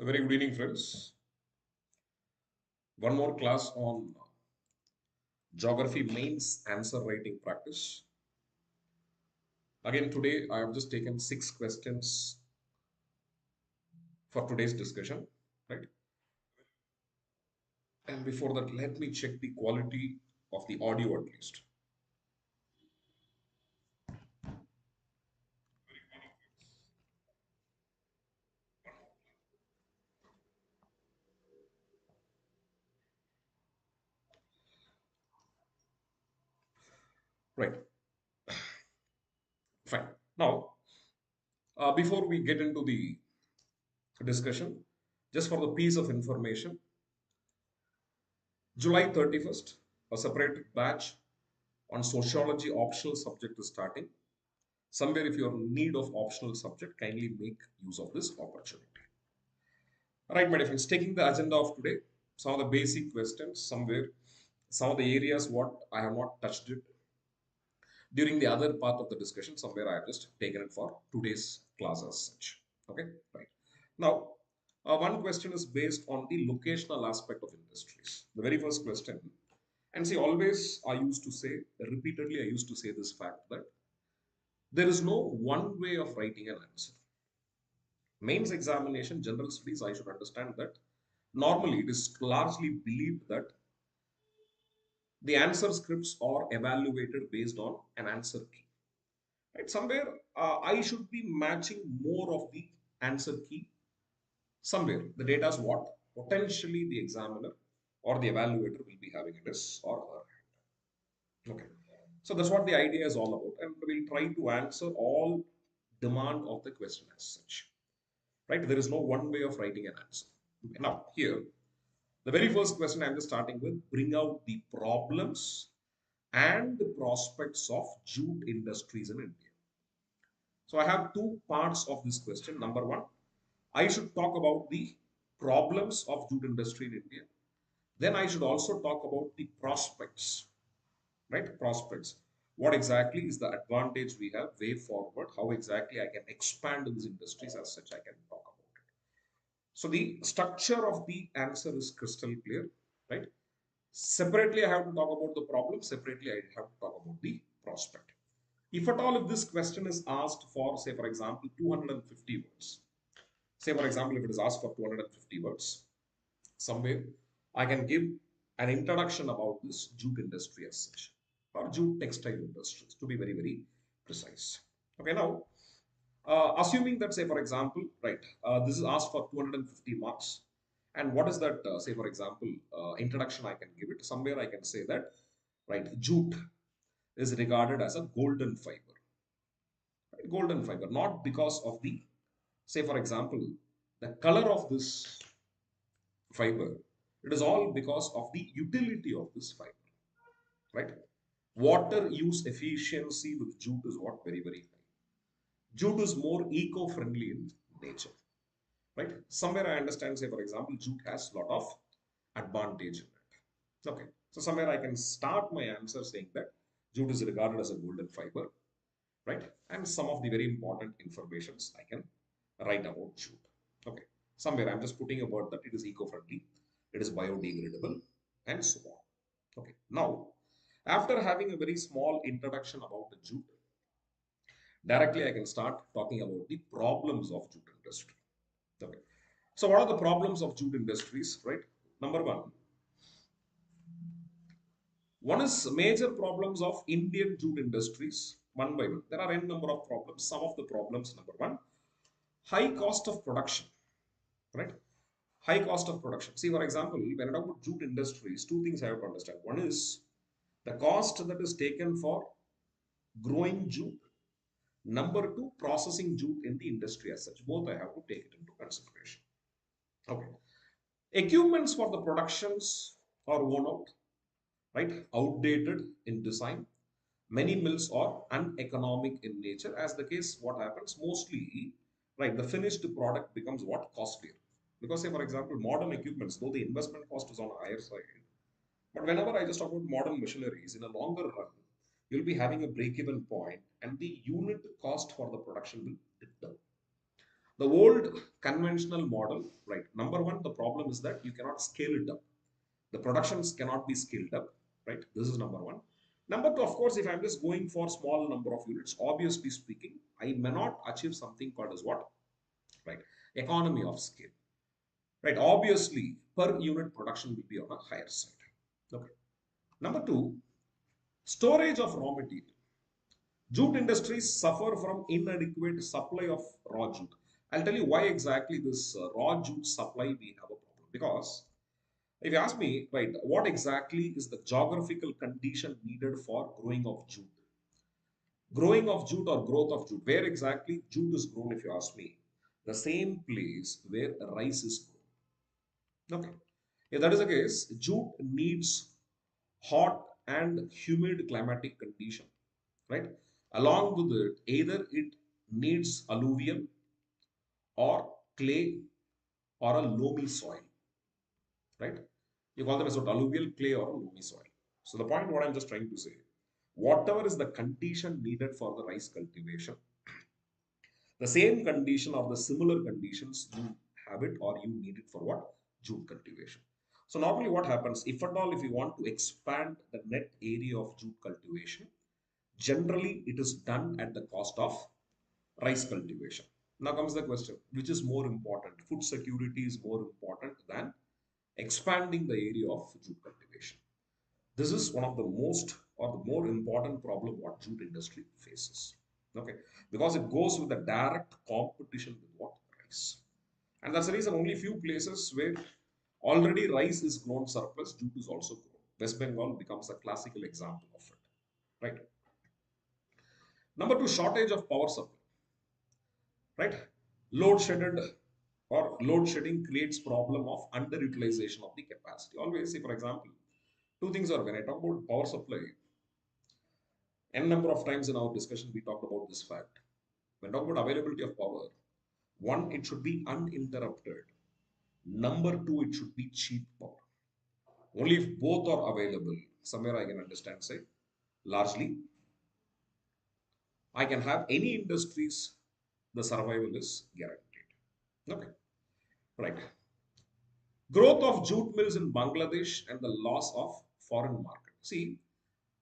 A very good evening, friends. One more class on geography mains answer writing practice. Again, today I have just taken 6 questions for today's discussion, right? And before that, let me check the quality of the audio at least. Right, fine. Now, before we get into the discussion, just for the piece of information, July 31st, a separate batch on sociology optional subject is starting. Somewhere, if you're in need of optional subject, kindly make use of this opportunity. All right, my dear friends, taking the agenda of today, some of the basic questions, somewhere, some of the areas what I have not touched it during the other part of the discussion, somewhere I have just taken it for today's class as such. Okay, right. Now, one question is based on the locational aspect of industries. The very first question, and see, always I used to say, repeatedly, I used to say this fact that there is no one way of writing an answer. Mains examination, general studies, I should understand that normally it is largely believed that the answer scripts are evaluated based on an answer key. Right? Somewhere I should be matching more of the answer key. Somewhere the data is what potentially the examiner or the evaluator will be having in his or her hand. Okay. So that's what the idea is all about. And we'll try to answer all demand of the question as such. Right? There is no one way of writing an answer. Okay. Now, here, the very first question I'm just starting with bring out the problems and the prospects of jute industries in India. So I have two parts of this question. Number one, I should talk about the problems of jute industry in India. Then I should also talk about the prospects, right? Prospects. What exactly is the advantage we have way forward? How exactly I can expand these industries as such I can talk about it. So the structure of the answer is crystal clear, right? Separately, I have to talk about the problem. Separately, I have to talk about the prospect. If at all, if this question is asked for, say, for example, 250 words, say, for example, if it is asked for 250 words, somewhere I can give an introduction about this jute industry as such, or jute textile industries, to be very, very precise. Okay, now, assuming that, say, for example, right, this is asked for 250 marks. And what is that, say, for example, introduction I can give it? Somewhere I can say that, right, jute is regarded as a golden fiber. Right? Golden fiber, not because of the, say, for example, the color of this fiber. It is all because of the utility of this fiber, right? Water use efficiency with jute is what very, very high. Jute is more eco-friendly in nature, right? Somewhere I understand, say, for example, jute has a lot of advantage in it. Okay, so somewhere I can start my answer saying that jute is regarded as a golden fiber, right? And some of the very important informations I can write about jute. Okay, somewhere I'm just putting a word that it is eco-friendly, it is biodegradable, and so on. Okay, now after having a very small introduction about the jute, directly I can start talking about the problems of jute industry. Okay, so what are the problems of jute industries, right? Number one is major problems of Indian jute industries, one by one. There are n number of problems. Some of the problems, number one, high cost of production, right? High cost of production. See, for example, when I talk about jute industries, two things I have to understand. One is the cost that is taken for growing jute. Number two, processing jute in the industry as such. Both I have to take it into consideration. Okay. Equipments for the productions are worn out, right? Outdated in design. Many mills are uneconomic in nature. As the case, what happens mostly, right? The finished product becomes what costlier. Because, say, for example, modern equipments, though the investment cost is on a higher side, but whenever I just talk about modern machineries, in a longer run, you'll be having a break-even point, and the unit cost for the production will dip down. The old conventional model, right? Number one, the problem is that you cannot scale it up. The productions cannot be scaled up, right? This is number one. Number two, of course, if I'm just going for small number of units, obviously speaking, I may not achieve something called as what, right? Economy of scale, right? Obviously, per unit production will be on a higher side. Okay. Number two, storage of raw material. Jute industries suffer from inadequate supply of raw jute. I'll tell you why exactly this raw jute supply we have a problem. Because if you ask me, right, what exactly is the geographical condition needed for growing of jute? Growing of jute or growth of jute, where exactly jute is grown, if you ask me? The same place where rice is grown. Okay. If that is the case, jute needs hot and humid climatic condition, right? Along with it, either it needs alluvial or clay or a loamy soil, right? You call them as what alluvial, clay, or a loamy soil. So the point what I'm just trying to say, whatever is the condition needed for the rice cultivation, the same condition or the similar conditions you have it or you need it for what? Jute cultivation. So normally what happens, if at all, if you want to expand the net area of jute cultivation, generally it is done at the cost of rice cultivation. Now comes the question, which is more important? Food security is more important than expanding the area of jute cultivation. This is one of the most or the more important problem what jute industry faces. Okay, because it goes with the direct competition with what? Rice. And that's the reason only few places where already rice is grown surplus, jute is also grown. West Bengal becomes a classical example of it. Right. Number two, shortage of power supply. Right. Load shedded or load shedding creates problem of underutilization of the capacity. Always say, for example, two things are when I talk about power supply, n number of times in our discussion we talked about this fact. When talk about availability of power, one, it should be uninterrupted. Number two, it should be cheap power. Only if both are available, somewhere I can understand, say, largely, I can have any industries, the survival is guaranteed. Okay, right. Growth of jute mills in Bangladesh and the loss of foreign market. See,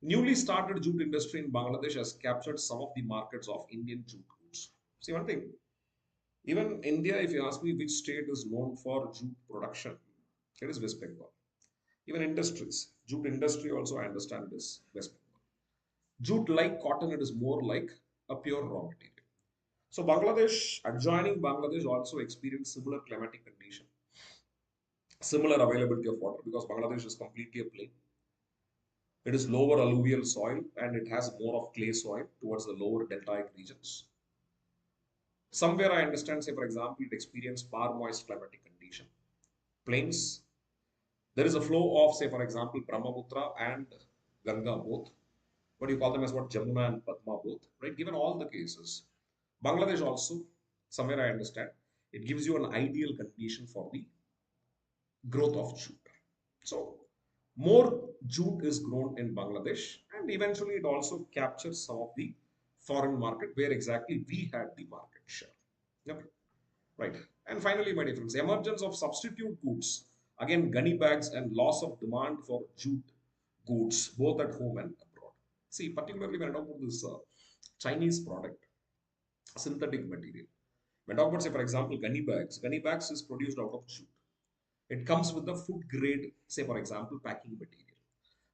newly started jute industry in Bangladesh has captured some of the markets of Indian jute goods. See one thing, even India, if you ask me which state is known for jute production, it is West Bengal. Even industries, jute industry also I understand is West Bengal. Jute like cotton, it is more like a pure raw material. So Bangladesh, adjoining Bangladesh also experienced similar climatic condition, similar availability of water because Bangladesh is completely a plain. It is lower alluvial soil and it has more of clay soil towards the lower deltaic regions. Somewhere I understand, say for example, it experienced far moist climatic condition. Plains, there is a flow of, say for example, Brahmaputra and Ganga both. But you call them as what? Jamuna and Padma both, right? Given all the cases, Bangladesh also, somewhere I understand, it gives you an ideal condition for the growth of jute. So more jute is grown in Bangladesh and eventually it also captures some of the foreign market where exactly we had the market share. Okay. Right. And finally, my dear friends, emergence of substitute goods. Again, gunny bags and loss of demand for jute goods, both at home and abroad. See, particularly when I talk about this Chinese product, synthetic material. When I talk about, say, for example, gunny bags is produced out of jute. It comes with the food grade, say, for example, packing material.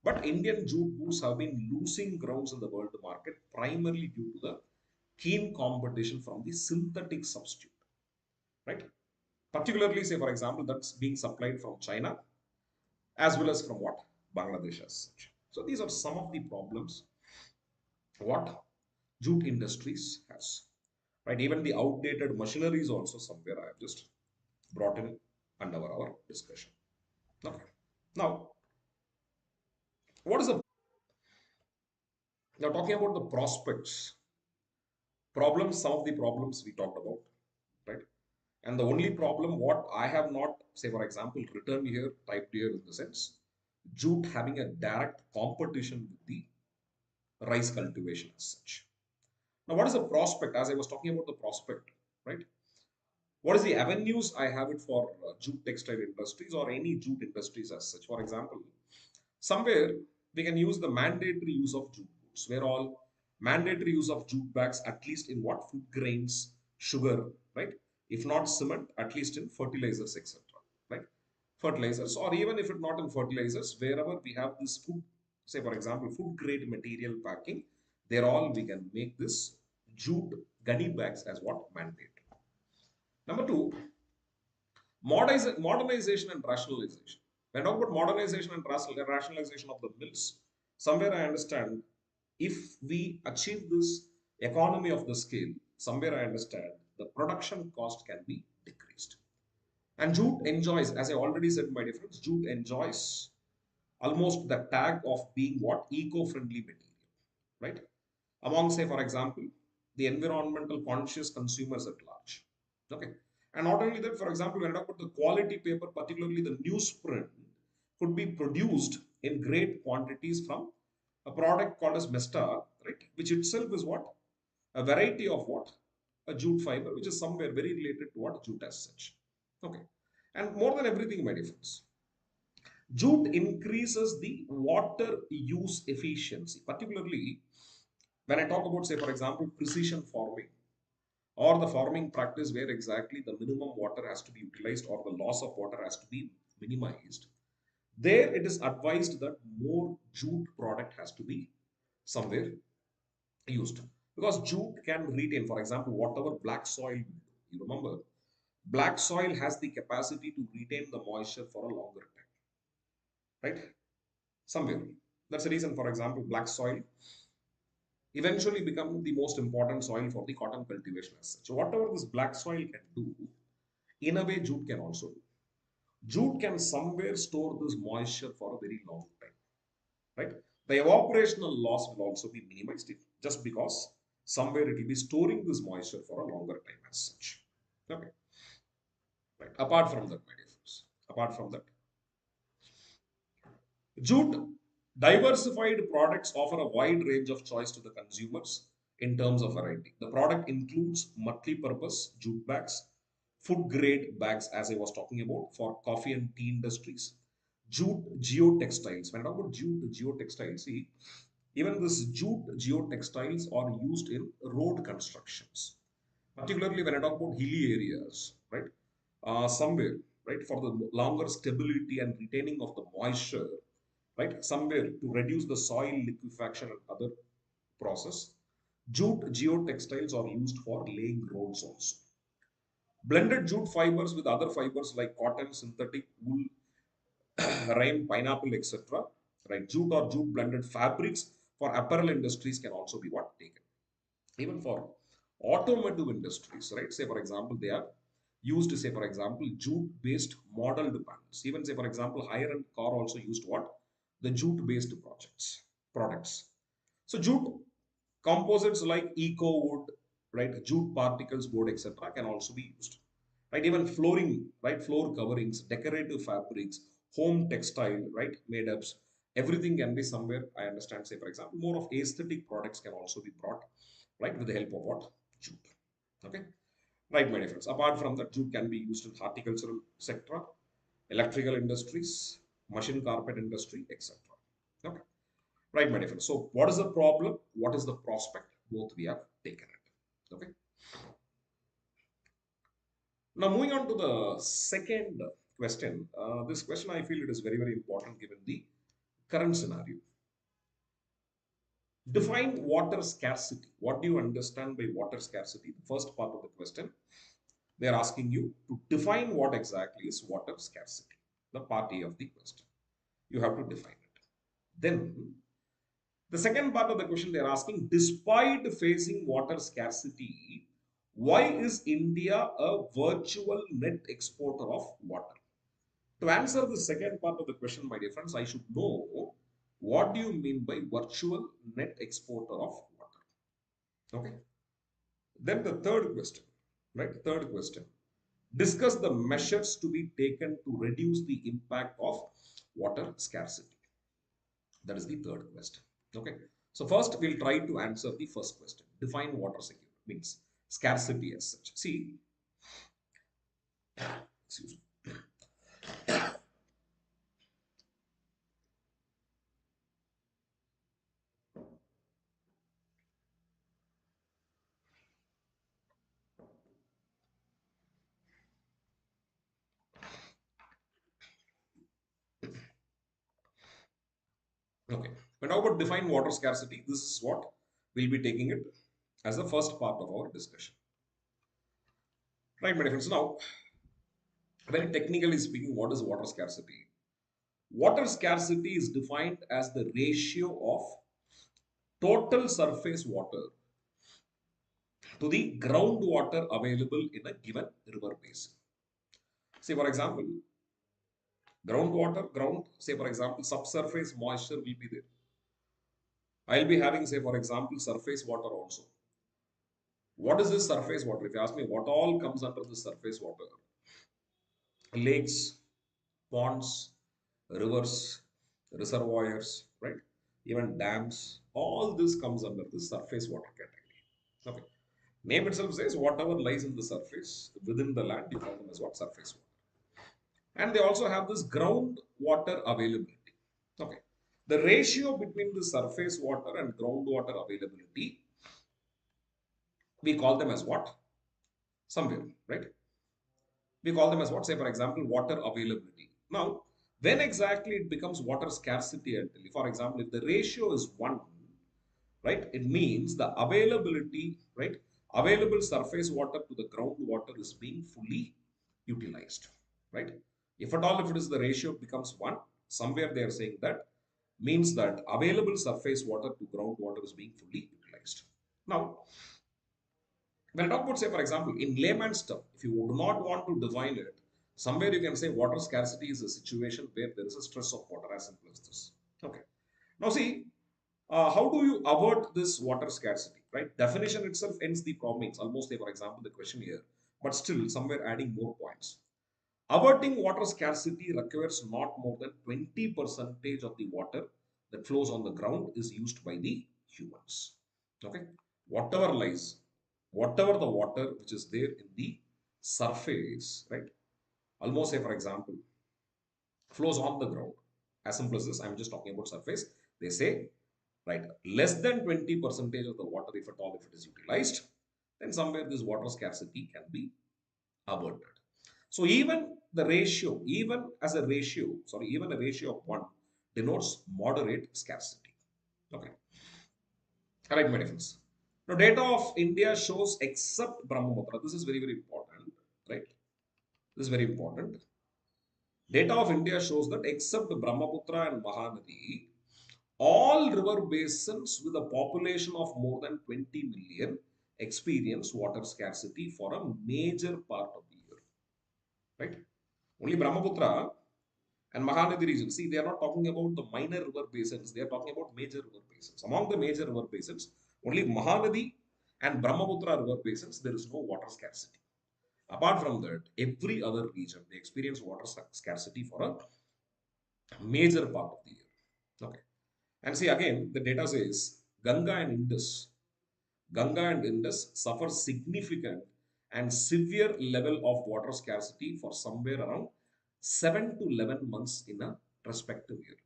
But Indian jute goods have been losing grounds in the world market primarily due to the keen competition from the synthetic substitute, right? Particularly, say, for example, that's being supplied from China as well as from what? Bangladesh as such. So these are some of the problems what jute industries has, right? Even the outdated machinery is also somewhere I have just brought in under our discussion. Okay. Now, what is the now talking about the prospects, problems, some of the problems we talked about, right? And the only problem what I have not, say for example, written here, typed here in the sense, jute having a direct competition with the rice cultivation as such. Now, what is the prospect? As I was talking about the prospect, right? What is the avenues I have it for jute textile industries or any jute industries as such? For example, somewhere we can use the mandatory use of jute boots, where all mandatory use of jute bags, at least in what food grains, sugar, right? If not cement, at least in fertilizers, etc. Right? Fertilizers, or even if it not in fertilizers, wherever we have this food, say for example, food grade material packing, there all we can make this jute gunny bags as what mandate. Number two, modernization and rationalization. When I talk about modernization and rationalization of the mills, somewhere I understand if we achieve this economy of the scale, somewhere I understand the production cost can be decreased. And jute enjoys, as I already said, my difference, jute enjoys almost the tag of being what? Eco-friendly material, right? Among, say, for example, the environmental conscious consumers at large. Okay. And not only that, for example, when I talk about the quality paper, particularly the newsprint, could be produced in great quantities from a product called as Mesta, right? Which itself is what? A variety of what? A jute fiber, which is somewhere very related to what? Jute as such. Okay. And more than everything, my dear friends, jute increases the water use efficiency, particularly when I talk about, say, for example, precision farming or the farming practice where exactly the minimum water has to be utilized or the loss of water has to be minimized, there it is advised that more jute product has to be somewhere used because jute can retain, for example, whatever black soil. You remember, black soil has the capacity to retain the moisture for a longer time, right? Somewhere. That's the reason, for example, black soil eventually become the most important soil for the cotton cultivation as such. So whatever this black soil can do, in a way, jute can also do. Jute can somewhere store this moisture for a very long time, right? The evaporational loss will also be minimized just because somewhere it will be storing this moisture for a longer time as such. Okay, right. Apart from that, my dear friends, apart from that, jute diversified products offer a wide range of choice to the consumers in terms of variety. The product includes multi-purpose jute bags, food grade bags, as I was talking about for coffee and tea industries, jute geotextiles. When I talk about jute geotextiles, see, even this jute geotextiles are used in road constructions, particularly when I talk about hilly areas, right? Somewhere, right, for the longer stability and retaining of the moisture, right, somewhere to reduce the soil liquefaction and other process. Jute geotextiles are used for laying roads also. Blended jute fibers with other fibers like cotton, synthetic wool, rain, pineapple, etc. Right, jute or jute blended fabrics for apparel industries can also be what taken. Even for automotive industries, right? Say for example, they are used, say for example, jute-based modeled panels. Even say for example, higher end car also used what? The jute-based products. So jute composites like eco wood, right? Jute particles board, etc. can also be used. Right? Even flooring, right? Floor coverings, decorative fabrics, home textile, right? Made ups. Everything can be somewhere, I understand, say for example, more of aesthetic products can also be brought, right? With the help of what? Jute. Okay. Right, my dear friends. Apart from that, jute can be used in horticultural sector, electrical industries, machine carpet industry, etc. Okay. Right, my dear friends. So, what is the problem? What is the prospect? Both we have taken it. Okay. Now, moving on to the second question. This question I feel it is very, very important given the current scenario. Define water scarcity. What do you understand by water scarcity? The first part of the question, they are asking you to define what exactly is water scarcity. The part A of the question. You have to define it. Then, the second part of the question they are asking, despite facing water scarcity, why is India a virtual net exporter of water? To answer the second part of the question, my dear friends, I should know what do you mean by virtual net exporter of water? Okay. Then the third question, right? Third question. Discuss the measures to be taken to reduce the impact of water scarcity. That is the third question. Okay. So first we'll try to answer the first question. Define water security means scarcity as such. See, Excuse me. Okay. But now about define water scarcity, this is what we'll be taking it as the first part of our discussion. Right, my friends. Now, very technically speaking, what is water scarcity? Water scarcity is defined as the ratio of total surface water to the groundwater available in a given river basin. Say, for example, say, for example, subsurface moisture will be there. I'll be having, say, for example, surface water also. What is this surface water? If you ask me what all comes under the surface water, lakes, ponds, rivers, reservoirs, right? Even dams, all this comes under the surface water category. Okay. Name itself says whatever lies in the surface within the land, you call them as what surface water. And they also have this groundwater availability. Okay. The ratio between the surface water and groundwater availability, we call them as what? Somewhere, right? We call them as what? Say, for example, water availability. Now, when exactly it becomes water scarcity, I'll tell you. For example, if the ratio is 1, right, it means the availability, right, available surface water to the groundwater is being fully utilized, right? If at all, if it is the ratio becomes 1, somewhere they are saying that means that available surface water to groundwater is being fully utilized. Now, when I talk about, say, for example, in layman's term, if you do not want to define it, somewhere you can say water scarcity is a situation where there is a stress of water, as simple as this. Okay. Now, see, how do you avert this water scarcity, right? Definition itself ends the problem. It's almost, say, for example, the question here, but still somewhere adding more points. Averting water scarcity requires not more than 20 percentage of the water that flows on the ground is used by the humans. Okay. Whatever lies, whatever the water which is there in the surface, right? Almost say, for example, flows on the ground. As simple as this, I'm just talking about surface. They say, right, less than 20 percentage of the water, if at all, if it is utilized, then somewhere this water scarcity can be averted. So even the ratio, even as a ratio, sorry, even a ratio of 1 denotes moderate scarcity. Okay. All right, my friends. Now, data of India shows except Brahmaputra. This is very, very important, right? This is very important. Data of India shows that except Brahmaputra and Mahanadi, all river basins with a population of more than 20 million experience water scarcity for a major part of the year, right? Only Brahmaputra and Mahanadi region. See, they are not talking about the minor river basins. They are talking about major river basins. Among the major river basins, only Mahanadi and Brahmaputra river basins, there is no water scarcity. Apart from that, every other region, they experience water scarcity for a major part of the year. Okay. And see, again, the data says Ganga and Indus suffer significant and severe level of water scarcity for somewhere around 7 to 11 months in a respective year.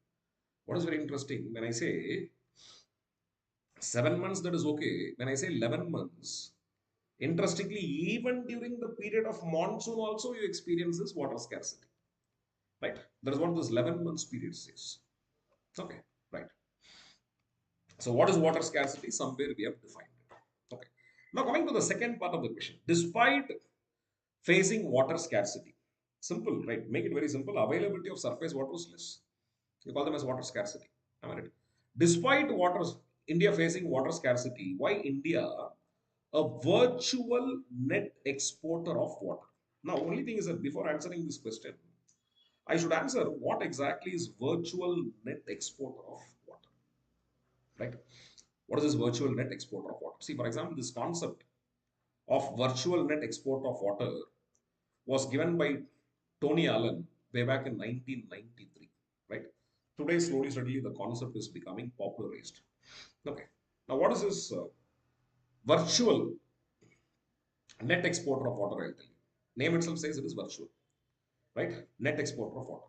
What is very interesting, when I say 7 months, that is okay. When I say 11 months, interestingly, even during the period of monsoon, also you experience this water scarcity, right? That is what this 11 months period says. Okay, right. So, what is water scarcity? Somewhere we have defined it. Okay. Now, coming to the second part of the question, despite facing water scarcity, simple, right? Make it very simple. Availability of surface water is less. You call them as water scarcity. Am I right? Despite India facing water scarcity, why India a virtual net exporter of water? Now, only thing is that before answering this question, I should answer what exactly is virtual net exporter of water, right? What is this virtual net exporter of water? See, for example, this concept of virtual net export of water was given by Tony Allen way back in 1993, right? Today, slowly, steadily, the concept is becoming popularized. Okay. Now, what is this virtual net exporter of water? I'll tell you. Name itself says it is virtual, right? Net exporter of water.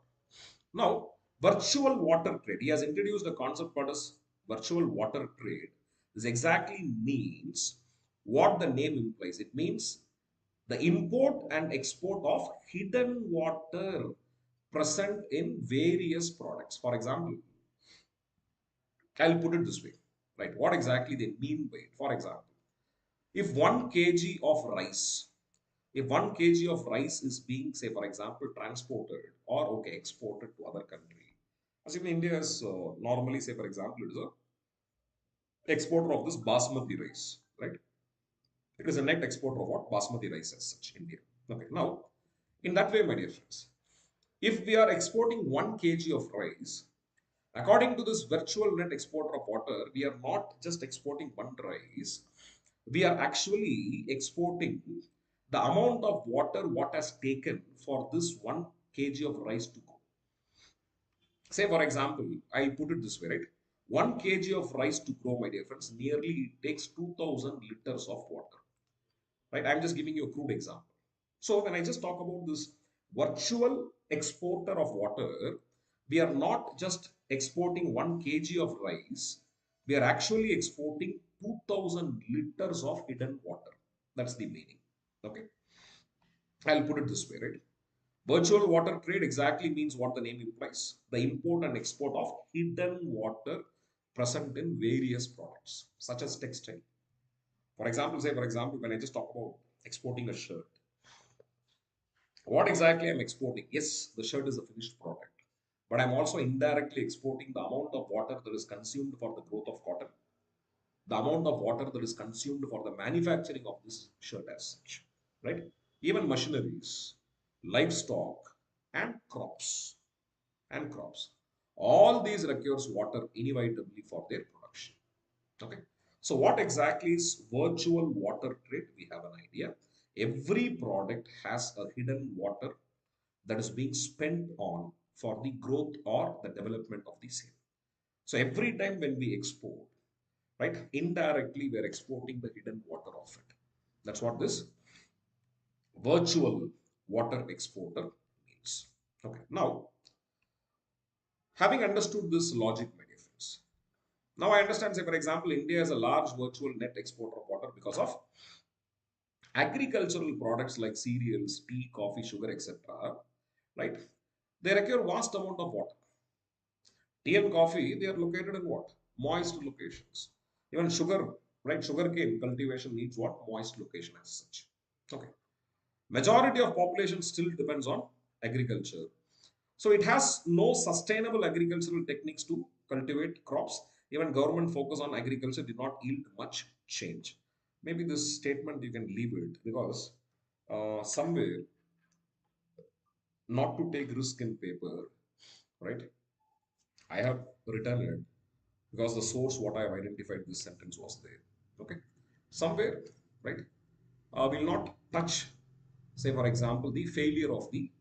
Now, virtual water trade. He has introduced a concept called as virtual water trade. This exactly means what the name implies. It means the import and export of hidden water present in various products. For example, I'll put it this way, right? What exactly they mean by it. For example, if 1 kg of rice, if 1 kg of rice is being, say, for example, transported or okay, exported to other country, as in India is normally, say, for example, it is a exporter of this basmati rice, right? It is a net exporter of what? Basmati rice as such, India. Okay, now, in that way, my dear friends, if we are exporting 1 kg of rice, according to this virtual net exporter of water, we are not just exporting one rice, we are actually exporting the amount of water what has taken for this 1 kg of rice to go. Say, for example, I put it this way, right? 1 kg of rice to grow, my dear friends, nearly it takes 2000 liters of water, right? I'm just giving you a crude example. So when I just talk about this virtual exporter of water, we are not just exporting 1 kg of rice, we are actually exporting 2000 liters of hidden water. That's the meaning. Okay. I'll put it this way, right? Virtual water trade exactly means what the name implies, the import and export of hidden water present in various products, such as textile. For example, say, for example, when I just talk about exporting a shirt, what exactly I'm exporting? Yes, the shirt is a finished product, but I'm also indirectly exporting the amount of water that is consumed for the growth of cotton, the amount of water that is consumed for the manufacturing of this shirt as such, right? Even machineries, livestock, and crops, and crops. All these requires water inevitably for their production. Okay. So what exactly is virtual water trade? We have an idea. Every product has a hidden water that is being spent on for the growth or the development of the same. So every time when we export, right, indirectly we're exporting the hidden water of it. That's what this virtual water exporter means. Okay. Now, having understood this logic, my dear friends, now I understand, say, for example, India is a large virtual net exporter of water because of agricultural products like cereals, tea, coffee, sugar, etc. Right? They require vast amount of water. Tea and coffee, they are located in what? Moist locations. Even sugar, right? Sugarcane cultivation needs what? Moist location as such. Okay. Majority of population still depends on agriculture. So it has no sustainable agricultural techniques to cultivate crops. Even government focus on agriculture did not yield much change. Maybe this statement you can leave it because somewhere not to take risk in paper, right? I have written it because the source what I have identified this sentence was there. Okay, somewhere, right? Will not touch, say for example, the failure of the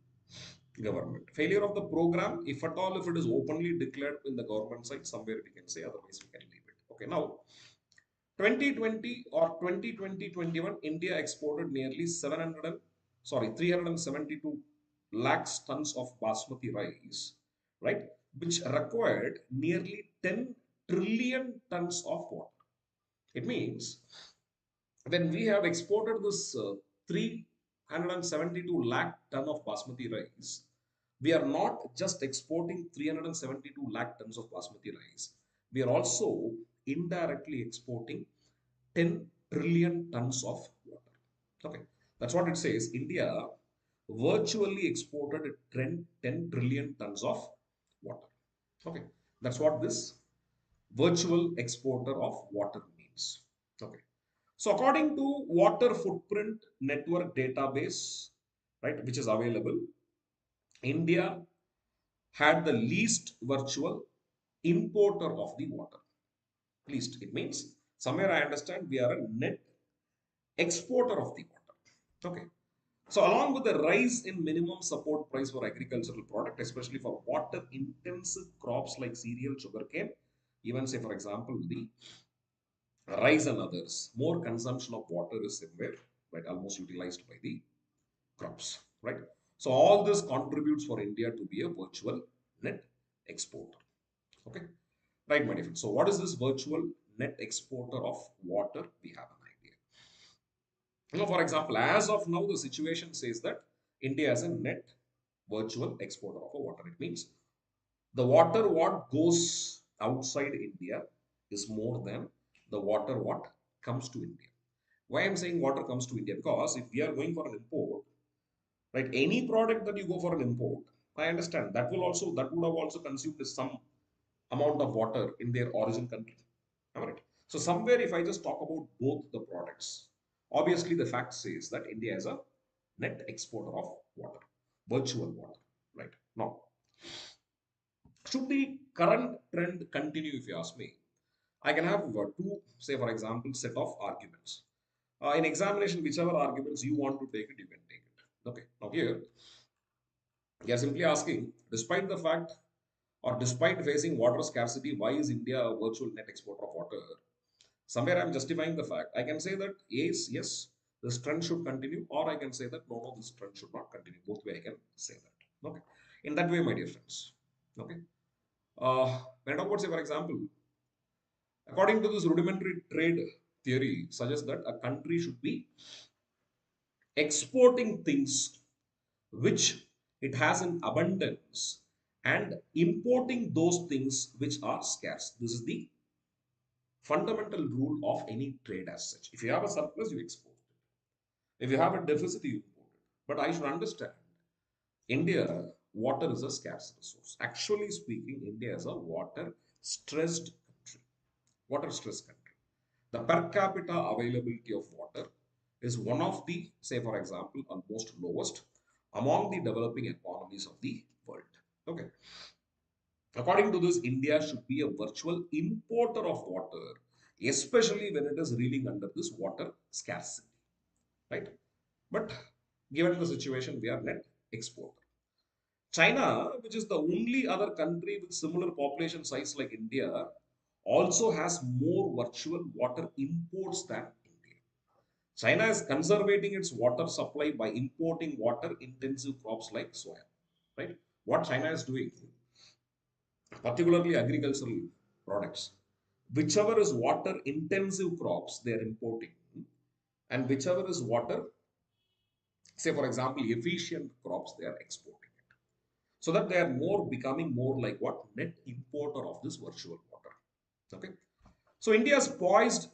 government, failure of the program, if at all, if it is openly declared in the government side, somewhere we can say, otherwise we can leave it. Okay, now 2020 or 2020-21, India exported nearly 372 lakhs tons of basmati rice, right? Which required nearly 10 trillion tons of water. It means when we have exported this 372 lakh ton of basmati rice, we are not just exporting 372 lakh tons of basmati rice, we are also indirectly exporting 10 trillion tons of water. Okay, that's what it says. India virtually exported 10 trillion tons of water. Okay, that's what this virtual exporter of water means. Okay, so according to water footprint network database, right, which is available, India had the least virtual importer of the water. Least, it means somewhere I understand we are a net exporter of the water. Okay. So along with the rise in minimum support price for agricultural product, especially for water intensive crops like cereal, sugarcane, even say for example the rice and others, more consumption of water is somewhere, right, almost utilized by the crops, right? So all this contributes for India to be a virtual net exporter. Okay, right, my dear friends. So what is this virtual net exporter of water? We have an idea. For example, as of now, the situation says that India is a net virtual exporter of water. It means the water what goes outside India is more than the water what comes to India. Why I'm saying water comes to India? Because if we are going for an import, right, any product that you go for an import, I understand that would have also consumed some amount of water in their origin country. Am I right? So somewhere if I just talk about both the products, obviously the fact says that India is a net exporter of water, virtual water, right? Now, should the current trend continue, if you ask me, I can have two, say for example, set of arguments. In examination, whichever arguments you want to take it, you can take it. Okay. Now here, we are simply asking, despite the fact or despite facing water scarcity, why is India a virtual net exporter of water? Somewhere I'm justifying the fact. I can say that yes, this trend should continue, or I can say that no, this trend should not continue. Both way I can say that. Okay. In that way, my dear friends. Okay. When I talk about, say, for example, according to this rudimentary trade theory, suggests that a country should be exporting things which it has in abundance and importing those things which are scarce. This is the fundamental rule of any trade as such. If you have a surplus, you export it. If you have a deficit, you import it. But I should understand, India, water is a scarce resource. Actually speaking, India is a water stressed country. Water stressed country. The per capita availability of water is one of the, say for example, almost lowest among the developing economies of the world. Okay. According to this, India should be a virtual importer of water, especially when it is reeling under this water scarcity, right? But given the situation, we are net exporter. China, which is the only other country with similar population size like India, also has more virtual water imports than India. China is conserving its water supply by importing water intensive crops like soya, right? What China is doing, particularly agricultural products, whichever is water intensive crops they are importing, and whichever is water, say for example, efficient crops they are exporting it. So that they are more becoming more like what? Net importer of this virtual water. Okay. So India is poised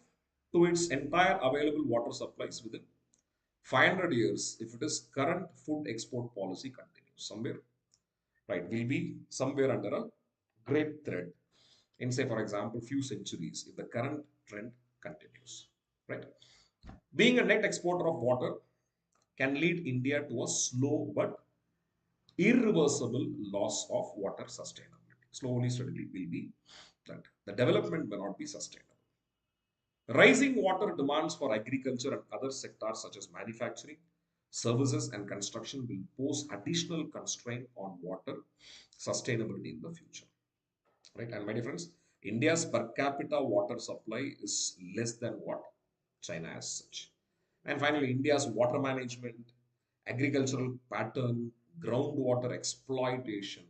to its entire available water supplies within 500 years if it is current food export policy continues. Somewhere, right, will be somewhere under a great threat in, say, for example, few centuries if the current trend continues. Right. Being a net exporter of water can lead India to a slow but irreversible loss of water sustainability. Slowly, steadily will be that the development may not be sustainable. Rising water demands for agriculture and other sectors such as manufacturing, services, and construction will pose additional constraint on water sustainability in the future. Right, and my dear friends, India's per capita water supply is less than what China as such. And finally, India's water management, agricultural pattern, groundwater exploitation,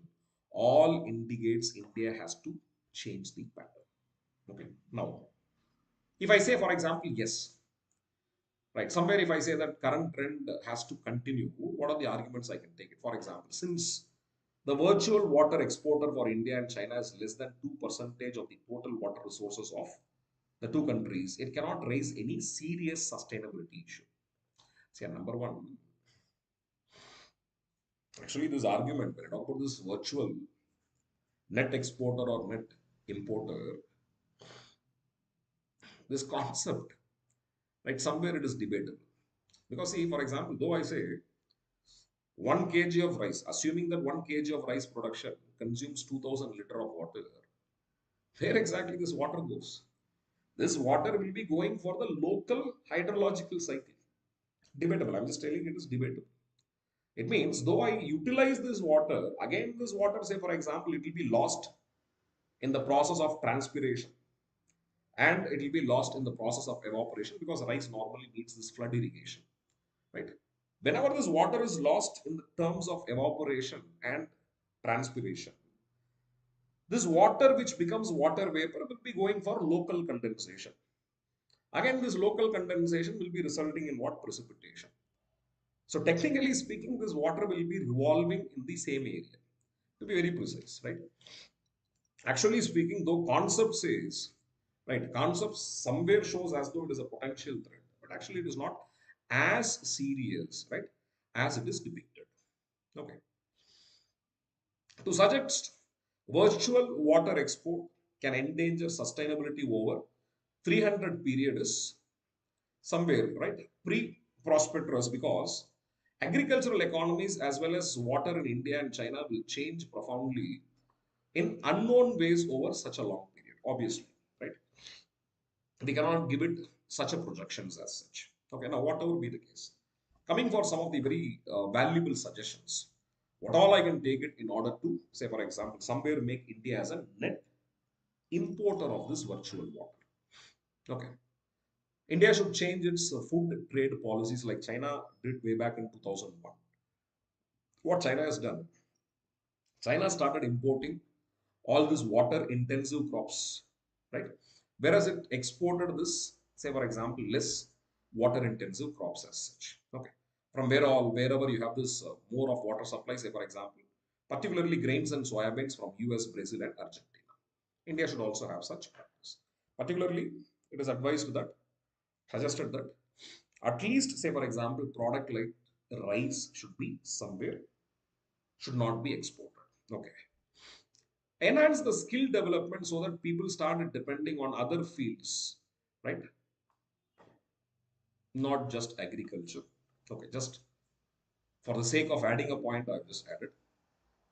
all indicates India has to change the pattern. Okay. Now, if I say, for example, yes, right, somewhere if I say that current trend has to continue, what are the arguments I can take it? For example, since the virtual water exporter for India and China is less than 2% of the total water resources of the two countries, it cannot raise any serious sustainability issue. See, number one, actually, this argument, when I talk about this virtual net exporter or net importer, this concept, right, somewhere it is debatable. Because, see, for example, though I say 1 kg of rice, assuming that 1 kg of rice production consumes 2000 liter of water, where exactly this water goes? This water will be going for the local hydrological cycle. Debatable. I'm just telling it is debatable. It means though I utilize this water, again this water, say for example, it will be lost in the process of transpiration and it will be lost in the process of evaporation because rice normally needs this flood irrigation, right? Whenever this water is lost in the terms of evaporation and transpiration, this water which becomes water vapor will be going for local condensation. Again, this local condensation will be resulting in what? Precipitation. So technically speaking, this water will be revolving in the same area. To be very precise, right? Actually speaking, though concept says, right, concept somewhere shows as though it is a potential threat, but actually it is not as serious, right, as it is depicted. Okay. To suggest virtual water export can endanger sustainability over 300 period is somewhere, right, pre-prosperous, because agricultural economies as well as water in India and China will change profoundly in unknown ways over such a long period, obviously, right? We cannot give it such a projections as such. Okay, now whatever be the case, coming for some of the very valuable suggestions, what all I can take it in order to say, for example, somewhere make India as a net importer of this virtual water. Okay, India should change its food trade policies like China did way back in 2001. What China has done, China started importing all these water intensive crops, right? Whereas it exported this, say for example, less water intensive crops as such. Okay. From wherever you have this more of water supply, say for example, particularly grains and soybeans from US, Brazil, and Argentina. India should also have such practice. Particularly, it is advised that, suggested that at least, say for example, product like rice should be somewhere, should not be exported. Okay. Enhance the skill development so that people started depending on other fields, right? Not just agriculture. Okay, just for the sake of adding a point, I've just added.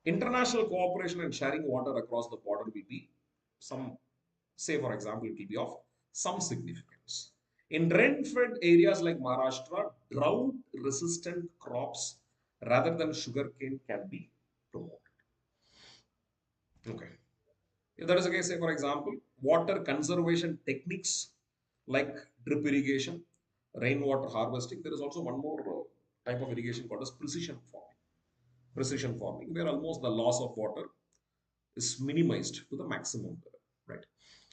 International cooperation and sharing water across the border will be some, say for example, it will be of some significance. In rain-fed areas like Maharashtra, drought-resistant crops rather than sugarcane can be promoted. Okay. If that is the case, say for example, water conservation techniques like drip irrigation, rainwater harvesting. There is also one more type of irrigation called as precision farming. Precision farming, where almost the loss of water is minimized to the maximum level, right?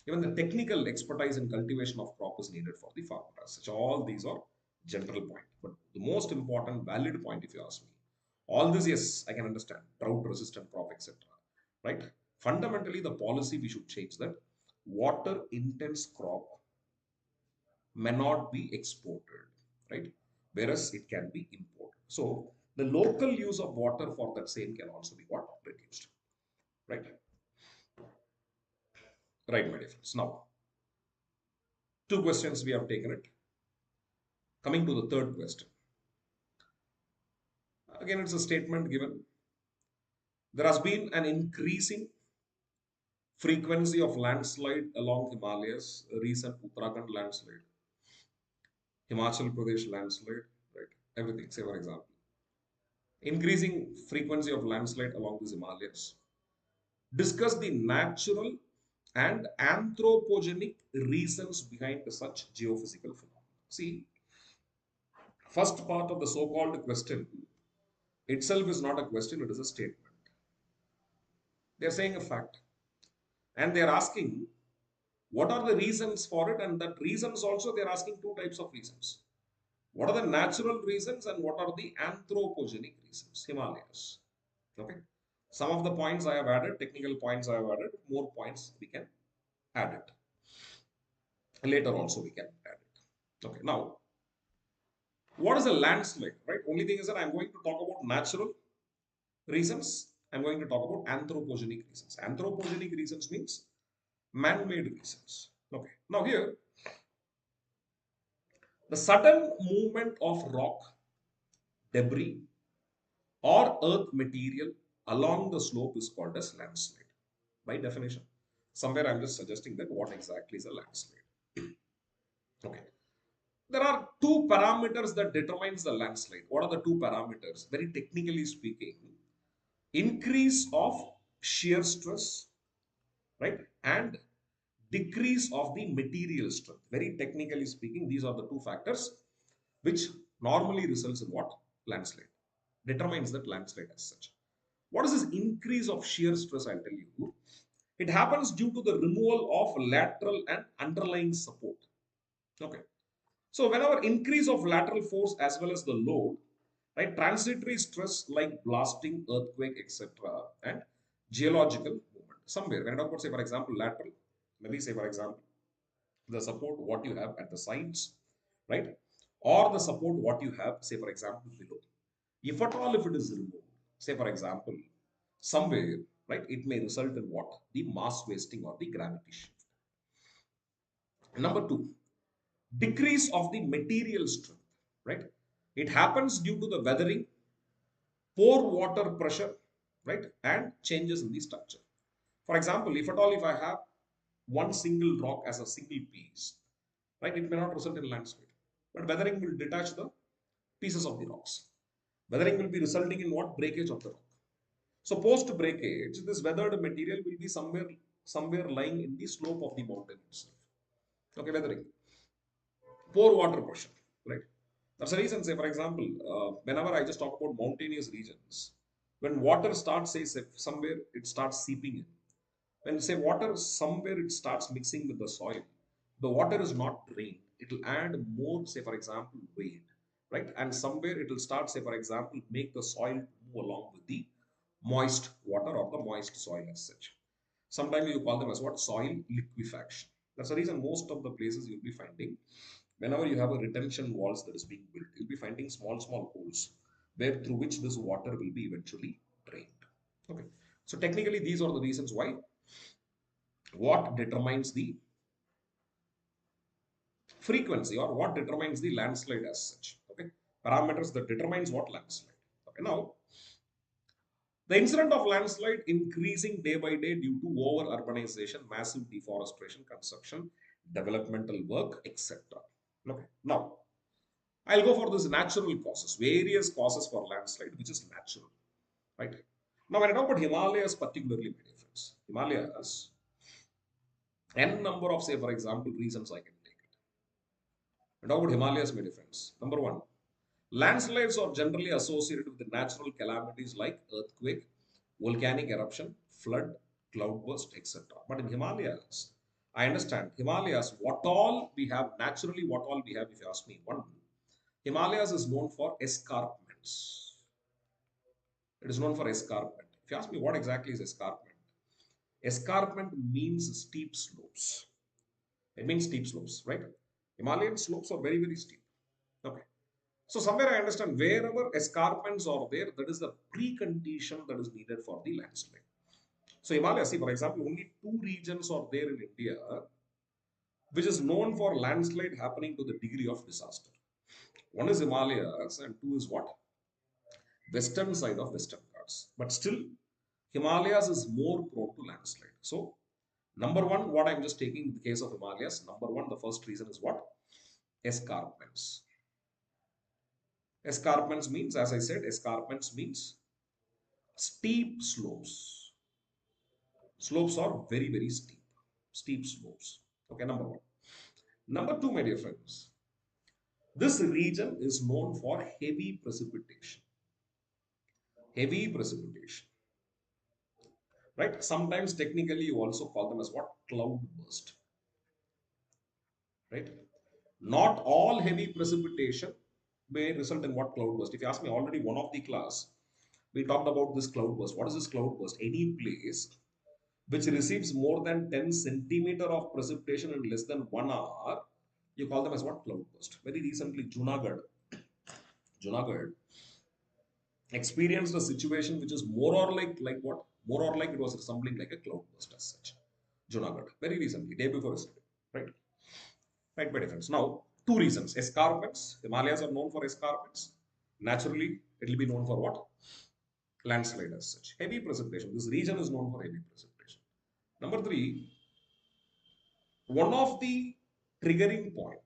Even the technical expertise in cultivation of crop is needed for the farmer. Such all these are general point, but the most important, valid point, if you ask me, all this, yes, I can understand drought-resistant crop, etc. Right? Fundamentally, the policy we should change that water-intense crop may not be exported, right? Whereas it can be imported. So the local use of water for that same can also be what reduced, right? Right, my dear friends. Now, two questions we have taken it. Coming to the third question. Again, it's a statement given. There has been an increasing frequency of landslide along Himalayas, a recent Uttarakhand landslide, Himachal Pradesh landslide, right? Everything, say for example. Increasing frequency of landslide along the Himalayas. Discuss the natural and anthropogenic reasons behind such geophysical phenomena. See, first part of the so-called question itself is not a question, it is a statement. They are saying a fact. And they are asking what are the reasons for it, and that reasons also they are asking two types of reasons. What are the natural reasons and what are the anthropogenic reasons? Himalayas. Okay. Some of the points I have added, technical points I have added, more points we can add it. Later also we can add it. Okay. Now, what is a landslide? Right. Only thing is that I'm going to talk about natural reasons. I'm going to talk about anthropogenic reasons. Anthropogenic reasons means man-made reasons. Okay. Now here, the sudden movement of rock, debris, or earth material along the slope is called as landslide. By definition, somewhere I'm just suggesting that what exactly is a landslide. Okay. There are two parameters that determines the landslide. What are the two parameters? Very technically speaking, increase of shear stress, right, and decrease of the material strength. Very technically speaking, these are the two factors which normally results in what? landslide. Determines that landslide as such. What is this increase of shear stress? I'll tell you. It happens due to the removal of lateral and underlying support. Okay. So whenever increase of lateral force as well as the load, right, transitory stress like blasting, earthquake, etc., and geological movement. Somewhere, when I talk about, say, for example, lateral, maybe say, for example, the support what you have at the sides, right, or the support what you have, say, for example, below. If at all, if it is removed, say, for example, somewhere, right, it may result in what? The mass wasting or the gravity shift. Number two, decrease of the material strength, right? It happens due to the weathering, pore water pressure, right, and changes in the structure. For example, if at all, if I have one single rock as a single piece, right, it may not result in landslide, but weathering will detach the pieces of the rocks. Weathering will be resulting in what? Breakage of the rock. So post breakage, this weathered material will be somewhere lying in the slope of the mountain itself. Okay, weathering, pore water pressure, right? That's the reason, say, for example, whenever I just talk about mountainous regions, when water starts, say, somewhere it starts seeping in. When, say, water somewhere it starts mixing with the soil, the water is not drained. It will add more, say, for example, weight, right? And somewhere it will start, say, for example, make the soil move along with the moist water or the moist soil as such. Sometimes you call them as what? Soil liquefaction. That's the reason most of the places you'll be finding whenever you have a retention walls that is being built, you'll be finding small holes where through which this water will be eventually drained. Okay. So technically, these are the reasons why what determines the frequency or what determines the landslide as such. Okay. Parameters that determines what landslide. Okay. Now, the incident of landslide increasing day by day due to over urbanization, massive deforestation, construction, developmental work, etc. Okay. Now, I'll go for this natural causes, various causes for landslide, which is natural, right? Now, when I talk about Himalayas, particularly, my dear friends, Himalayas, n number of, say, for example, reasons I can take it. When I talk about Himalayas, my dear friends, number one, landslides are generally associated with the natural calamities like earthquake, volcanic eruption, flood, cloudburst, etc. But in Himalayas, I understand Himalayas, what all we have, naturally, what all we have, if you ask me, one, Himalayas is known for escarpments. It is known for escarpment. If you ask me what exactly is escarpment, escarpment means steep slopes. It means steep slopes, right? Himalayan slopes are very, very steep. Okay. So somewhere I understand wherever escarpments are there, that is the precondition that is needed for the landslide. So Himalaya, see, for example, only two regions are there in India, which is known for landslide happening to the degree of disaster. One is Himalayas, and two is what? Western side of Western Ghats. But still, Himalayas is more prone to landslide. So, number one, what I'm just taking in the case of Himalayas, number one, the first reason is what? Escarpments. Escarpments means, as I said, escarpments means steep slopes. Slopes are very, very steep. Steep slopes. Okay, number one. Number two, my dear friends, this region is known for heavy precipitation. Heavy precipitation. Right? Sometimes technically you also call them as what? Cloud burst. Right? Not all heavy precipitation may result in what? Cloudburst. If you ask me, already one of the class, we talked about this cloudburst. What is this cloudburst? Any place which receives more than 10 centimeter of precipitation in less than 1 hour, you call them as what? Cloudburst. Very recently, Junagadh experienced a situation which is more or like what? More or like it was resembling like a cloudburst as such. Junagadh. Very recently, day before yesterday. Right? Right, by difference. Now, two reasons. Escarpments. Himalayas are known for escarpments. Naturally, it will be known for what? Landslide as such. Heavy precipitation. This region is known for heavy precipitation. Number three, one of the triggering point,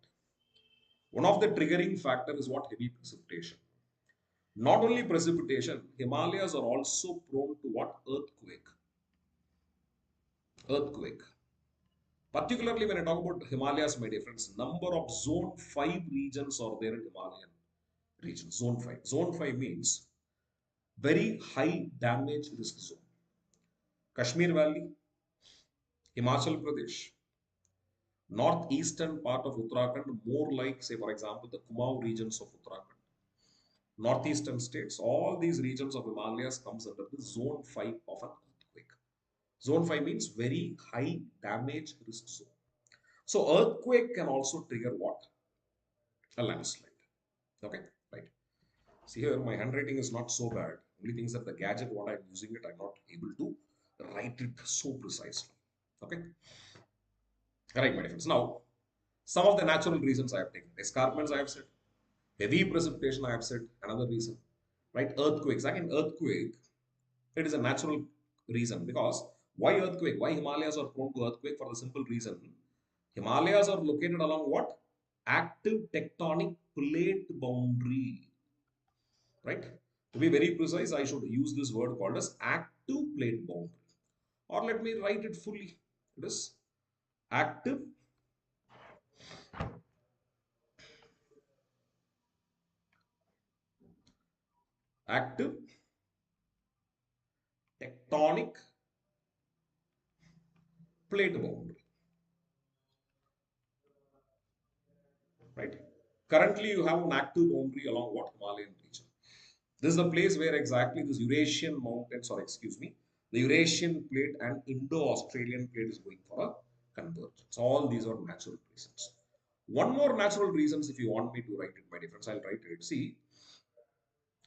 one of the triggering factor is what? Heavy precipitation. Not only precipitation, Himalayas are also prone to what? Earthquake. Earthquake. Particularly when I talk about Himalayas, my dear friends, number of zone 5 regions are there in Himalayan. region, zone 5. Zone 5 means very high damage risk zone. Kashmir Valley, Himachal Pradesh, northeastern part of Uttarakhand, more like, say, for example, the Kumaon regions of Uttarakhand, northeastern states, all these regions of Himalayas comes under the zone 5 of an earthquake. Zone 5 means very high damage risk zone. So earthquake can also trigger what? A landslide. Okay, right. See here, my handwriting is not so bad. Only things that the gadget, what I'm using it, I'm not able to write it so precisely. Okay, right, my friends. Now, some of the natural reasons I have taken. Escarpments I have said. Heavy precipitation I have said. Another reason. Right, earthquakes. Again, earthquake, it is a natural reason because why earthquake? Why Himalayas are prone to earthquake? For the simple reason, Himalayas are located along what? Active tectonic plate boundary. Right? To be very precise, I should use this word called as active plate boundary. Or let me write it fully. It is active active tectonic plate boundary. Right? Currently, you have an active boundary along what Himalayan region. This is the place where exactly this Eurasian mountains, or excuse me, the Eurasian plate and Indo-Australian plate is going for a convergence. All these are natural reasons. One more natural reasons, if you want me to write it, my difference, I'll write it. See,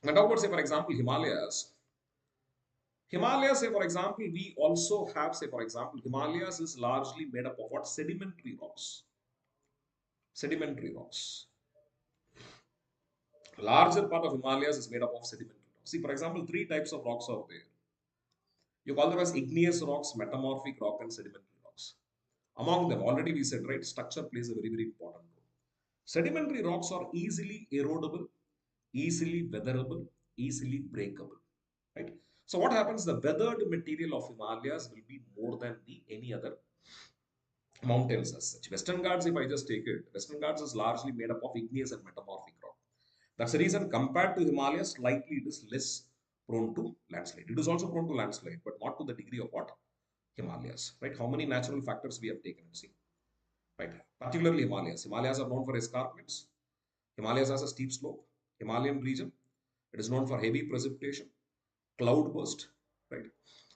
when I talk about, say, for example, Himalayas. Himalayas, say, for example, we also have, say, for example, Himalayas is largely made up of what? Sedimentary rocks. Sedimentary rocks. Larger part of Himalayas is made up of sedimentary rocks. See, for example, three types of rocks are there. You call them as igneous rocks, metamorphic rock, and sedimentary rocks. Among them, already we said, right, structure plays a very, very important role. Sedimentary rocks are easily erodable, easily weatherable, easily breakable, right? So what happens? The weathered material of Himalayas will be more than the any other mountains as such. Western Ghats, if I just take it, Western Ghats is largely made up of igneous and metamorphic rock. That's the reason compared to Himalayas, slightly it is less prone to landslide. It is also prone to landslide, but not to the degree of what? Himalayas, right? How many natural factors we have taken? See, right? Particularly Himalayas. Himalayas are known for escarpments. Himalayas has a steep slope. Himalayan region. It is known for heavy precipitation, cloud burst, right?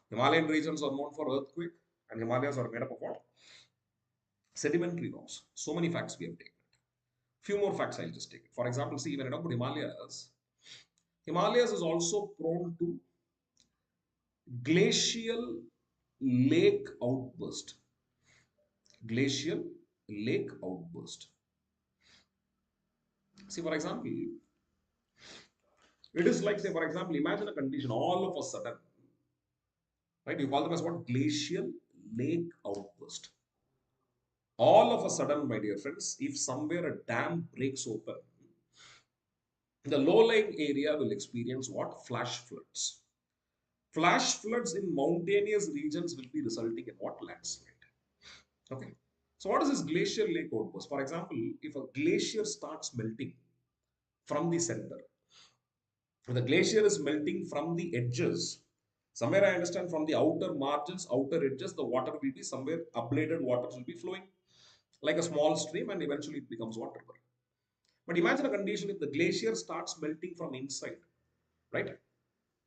Himalayan regions are known for earthquake, and Himalayas are made up of what? Sedimentary rocks. So many facts we have taken. Few more facts I'll just take it. For example, see, when I talk about Himalayas, Himalayas is also prone to glacial lake outburst. Glacial lake outburst. See, for example, it is like, say, for example, imagine a condition all of a sudden, right? You call them as what? Glacial lake outburst. All of a sudden, my dear friends, if somewhere a dam breaks open, the low-lying area will experience what? Flash floods. Flash floods in mountainous regions will be resulting in what? Landslide. Okay. So what is this glacial lake outburst? For example, if a glacier starts melting from the center, the glacier is melting from the edges. Somewhere I understand from the outer margins, outer edges, the water will be somewhere, ablated waters will be flowing like a small stream and eventually it becomes water. But imagine a condition if the glacier starts melting from inside, right?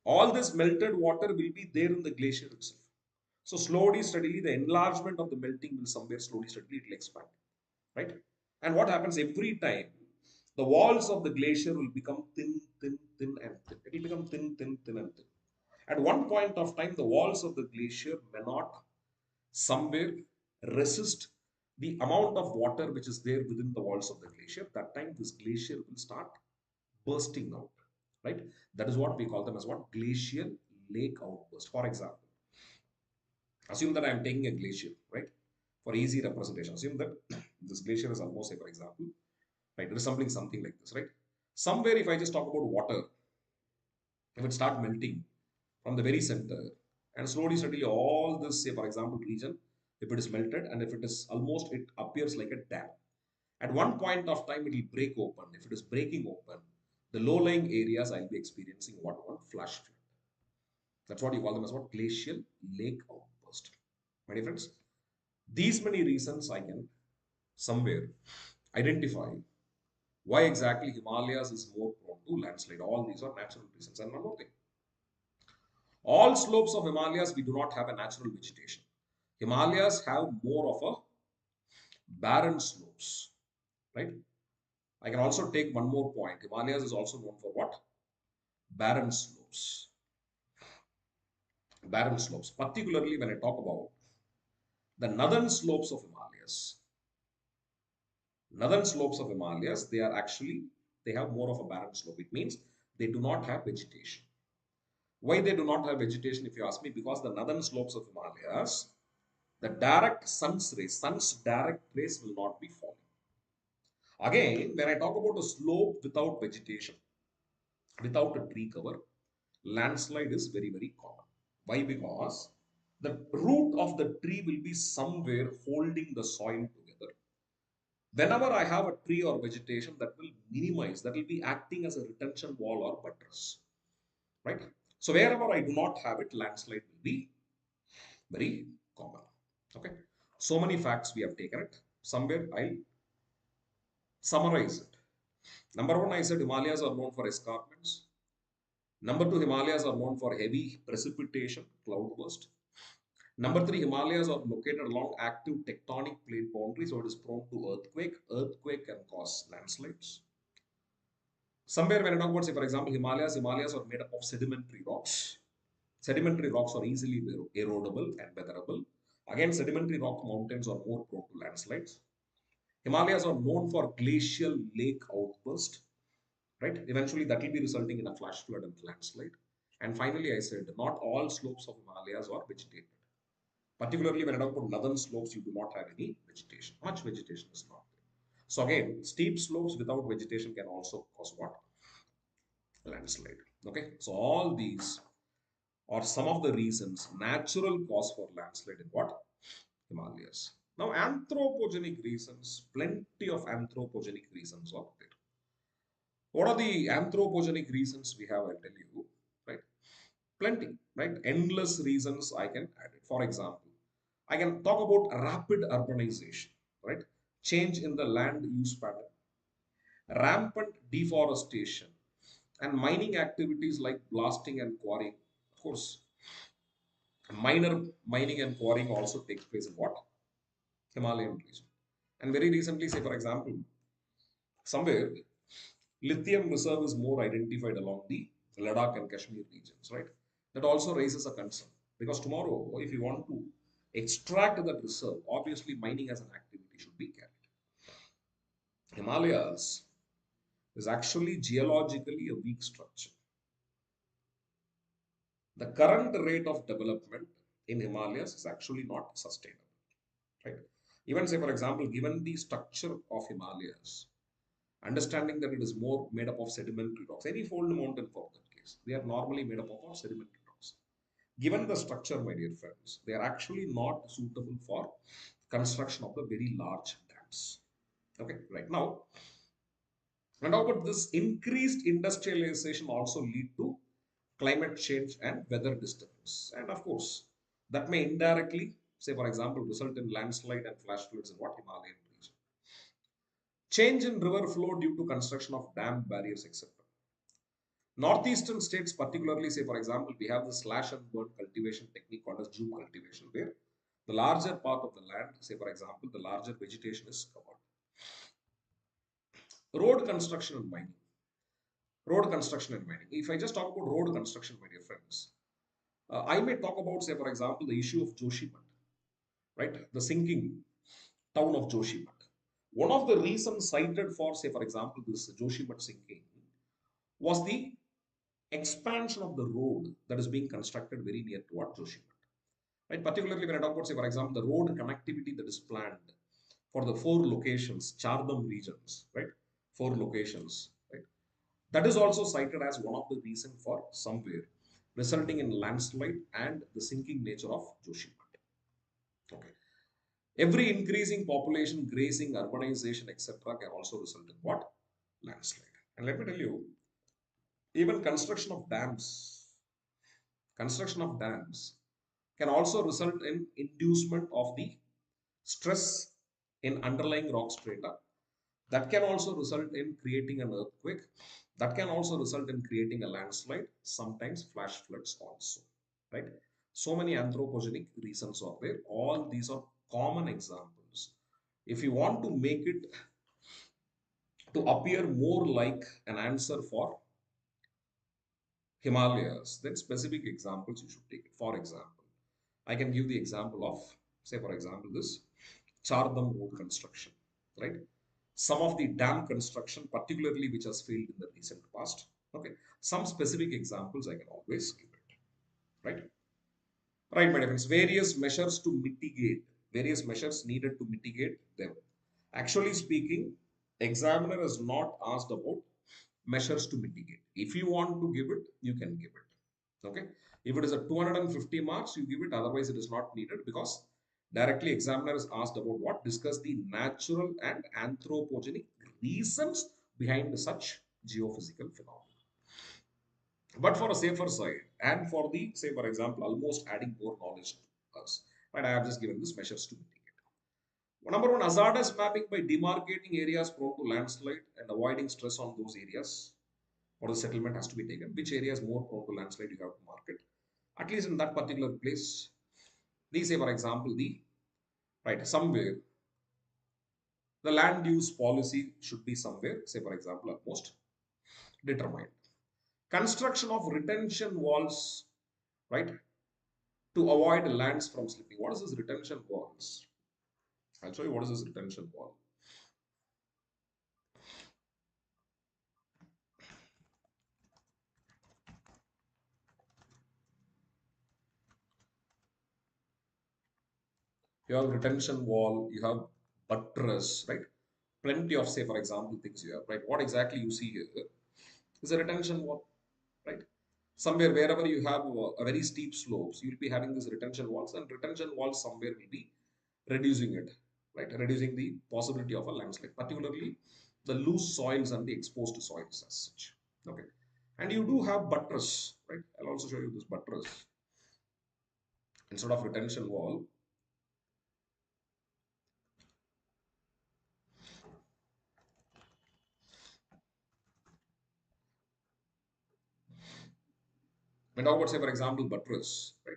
All this melted water will be there in the glacier itself. So slowly, steadily, the enlargement of the melting will somewhere slowly, steadily, it will expand, right? And what happens every time? The walls of the glacier will become thin, thin, thin, and thin. It will become thin, thin, thin, and thin. At one point of time, the walls of the glacier may not somewhere resist the amount of water which is there within the walls of the glacier. That time, this glacier will start bursting out, right? That is what we call them as what? Glacial lake outburst. For example, assume that I am taking a glacier, right? For easy representation, assume that this glacier is almost, say, for example, right, resembling something like this, right? Somewhere, if I just talk about water, if it start melting from the very center and slowly, steadily, all this, say, for example, region, if it is melted and if it is almost, it appears like a dam. At one point of time, it will break open. If it is breaking open, The low-lying areas I'll be experiencing what one flash flood. That's what you call them as what glacial lake outburst. My dear friends, these many reasons I can somewhere identify why exactly Himalayas is more prone to landslide. All these are natural reasons. And one more thing, all slopes of Himalayas we do not have a natural vegetation. Himalayas have more of a barren slopes, right? I can also take one more point. Himalayas is also known for what? Barren slopes. Barren slopes, particularly when I talk about the northern slopes of Himalayas. Northern slopes of Himalayas, they have more of a barren slope. It means they do not have vegetation. Why they do not have vegetation, if you ask me? Because the northern slopes of Himalayas, the direct sun's direct rays will not be falling. Again, when I talk about a slope without vegetation, without a tree cover, landslide is very, very common. Why? Because the root of the tree will be somewhere holding the soil together. Whenever I have a tree or vegetation, that will minimize, that will be acting as a retention wall or buttress, right? So wherever I do not have it, landslide will be very common. Okay. So many facts we have taken it. Somewhere I'll summarize it. Number one, I said Himalayas are known for escarpments. Number two, Himalayas are known for heavy precipitation, cloudburst. Number three, Himalayas are located along active tectonic plate boundaries, so it is prone to earthquake. Earthquake can cause landslides. Somewhere when I talk about, say, for example, Himalayas are made up of sedimentary rocks. Sedimentary rocks are easily erodible and weatherable. Again, sedimentary rock mountains are more prone to landslides. Himalayas are known for glacial lake outburst, right? Eventually, that will be resulting in a flash flood and landslide. And finally, I said not all slopes of Himalayas are vegetated. Particularly when I talk about northern slopes, you do not have any vegetation. Much vegetation is not there. So again, steep slopes without vegetation can also cause what? Landslide. Okay. So all these are some of the reasons, natural cause for landslide in what? Himalayas. Now, anthropogenic reasons, plenty of anthropogenic reasons are there. What are the anthropogenic reasons we have? I'll tell you, right? Plenty, right? Endless reasons I can add it. For example, I can talk about rapid urbanization, right? Change in the land use pattern, rampant deforestation, and mining activities like blasting and quarrying. Of course, minor mining and quarrying also takes place in what? Himalayan region. And very recently, say for example, somewhere lithium reserve is more identified along the Ladakh and Kashmir regions, right? That also raises a concern because tomorrow, if you want to extract that reserve, obviously mining as an activity should be carried. Himalayas is actually geologically a weak structure. The current rate of development in Himalayas is actually not sustainable, right? Even say, for example, given the structure of Himalayas, understanding that it is more made up of sedimentary rocks, any fold mountain for that case, they are normally made up of sedimentary rocks. Given the structure, my dear friends, they are actually not suitable for construction of the very large dams. Okay, right now, and how about this increased industrialization also lead to climate change and weather disturbance? And of course, that may indirectly, say for example, result in landslide and flash floods in what Himalayan region. Change in river flow due to construction of dam barriers, etc. Northeastern states, particularly, say for example, we have the slash and burn cultivation technique called as June cultivation, where the larger part of the land, say for example, the larger vegetation is covered. Road construction and mining. Road construction and mining. If I just talk about road construction, my dear friends, I may talk about, say, for example, the issue of Joshimat, right? The sinking town of Joshimat. One of the reasons cited for, say, for example, this Joshimat sinking was the expansion of the road that is being constructed very near to what Joshimat, right? Particularly when I talk about, say, for example, the road connectivity that is planned for the four locations, Chardham regions, right? Four locations, right? That is also cited as one of the reasons for somewhere resulting in landslide and the sinking nature of Joshipat. Okay. Every increasing population, grazing, urbanization, etc., can also result in what? Landslide. And let me tell you, Even construction of dams can also result in inducement of the stress in underlying rock strata. That can also result in creating an earthquake. That can also result in creating a landslide, sometimes flash floods also, right? So many anthropogenic reasons are there. All these are common examples. If you want to make it to appear more like an answer for Himalayas, then specific examples you should take. For example, I can give the example of, say, for example, this Chardham road construction, right? Some of the dam construction, particularly which has failed in the recent past. Okay, some specific examples I can always give it, right? Right, my dear friends, various measures needed to mitigate them. Actually speaking, examiner is not asked about measures to mitigate. If you want to give it, you can give it. Okay. If it is a 250 marks, you give it. Otherwise, it is not needed because directly examiner is asked about what? Discuss the natural and anthropogenic reasons behind such geophysical phenomena. But for a safer side, and for the, say, for example, almost adding more knowledge to us, right? I have just given this measures to mitigate. Number one, hazardous mapping by demarcating areas prone to landslide and avoiding stress on those areas. Or the settlement has to be taken. Which area is more prone to landslide, you have to mark it. At least in that particular place. These say, for example, the right somewhere the land use policy should be somewhere, say, for example, almost determined. Construction of retention walls, right, to avoid lands from slipping. What is this retention walls? I'll show you what is this retention wall. You have retention wall, you have buttress, right? Plenty of, say, for example, things you have, right? What exactly you see here is a retention wall, right? Somewhere, wherever you have a very steep slopes, you'll be having these retention walls, and retention walls somewhere will be reducing it, right? Reducing the possibility of a landslide, particularly the loose soils and the exposed soils as such. Okay. And you do have buttress, right? I'll also show you this buttress instead of retention wall. And how about, say, for example, buttress, right?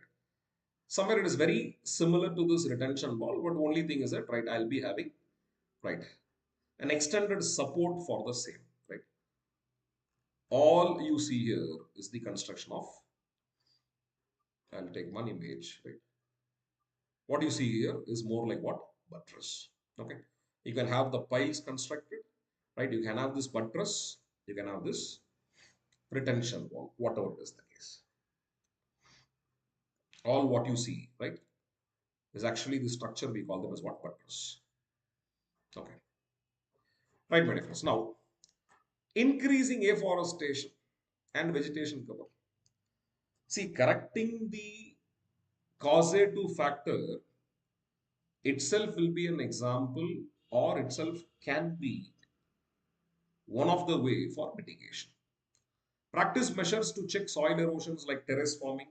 Somewhere it is very similar to this retention wall, but only thing is that, right, I'll be having, right, an extended support for the same, right? All you see here is the construction of, I'll take one image, right? What you see here is more like what? Buttress. Okay. You can have the piles constructed, right? You can have this buttress, you can have this retention wall, whatever it is the case. All what you see, right, is actually the structure we call them as what? Buttress. Okay. Right, my dear friends. Now, increasing afforestation and vegetation cover. See, correcting the causative factor itself will be an example, or itself can be one of the way for mitigation. Practice measures to check soil erosions like terrace forming,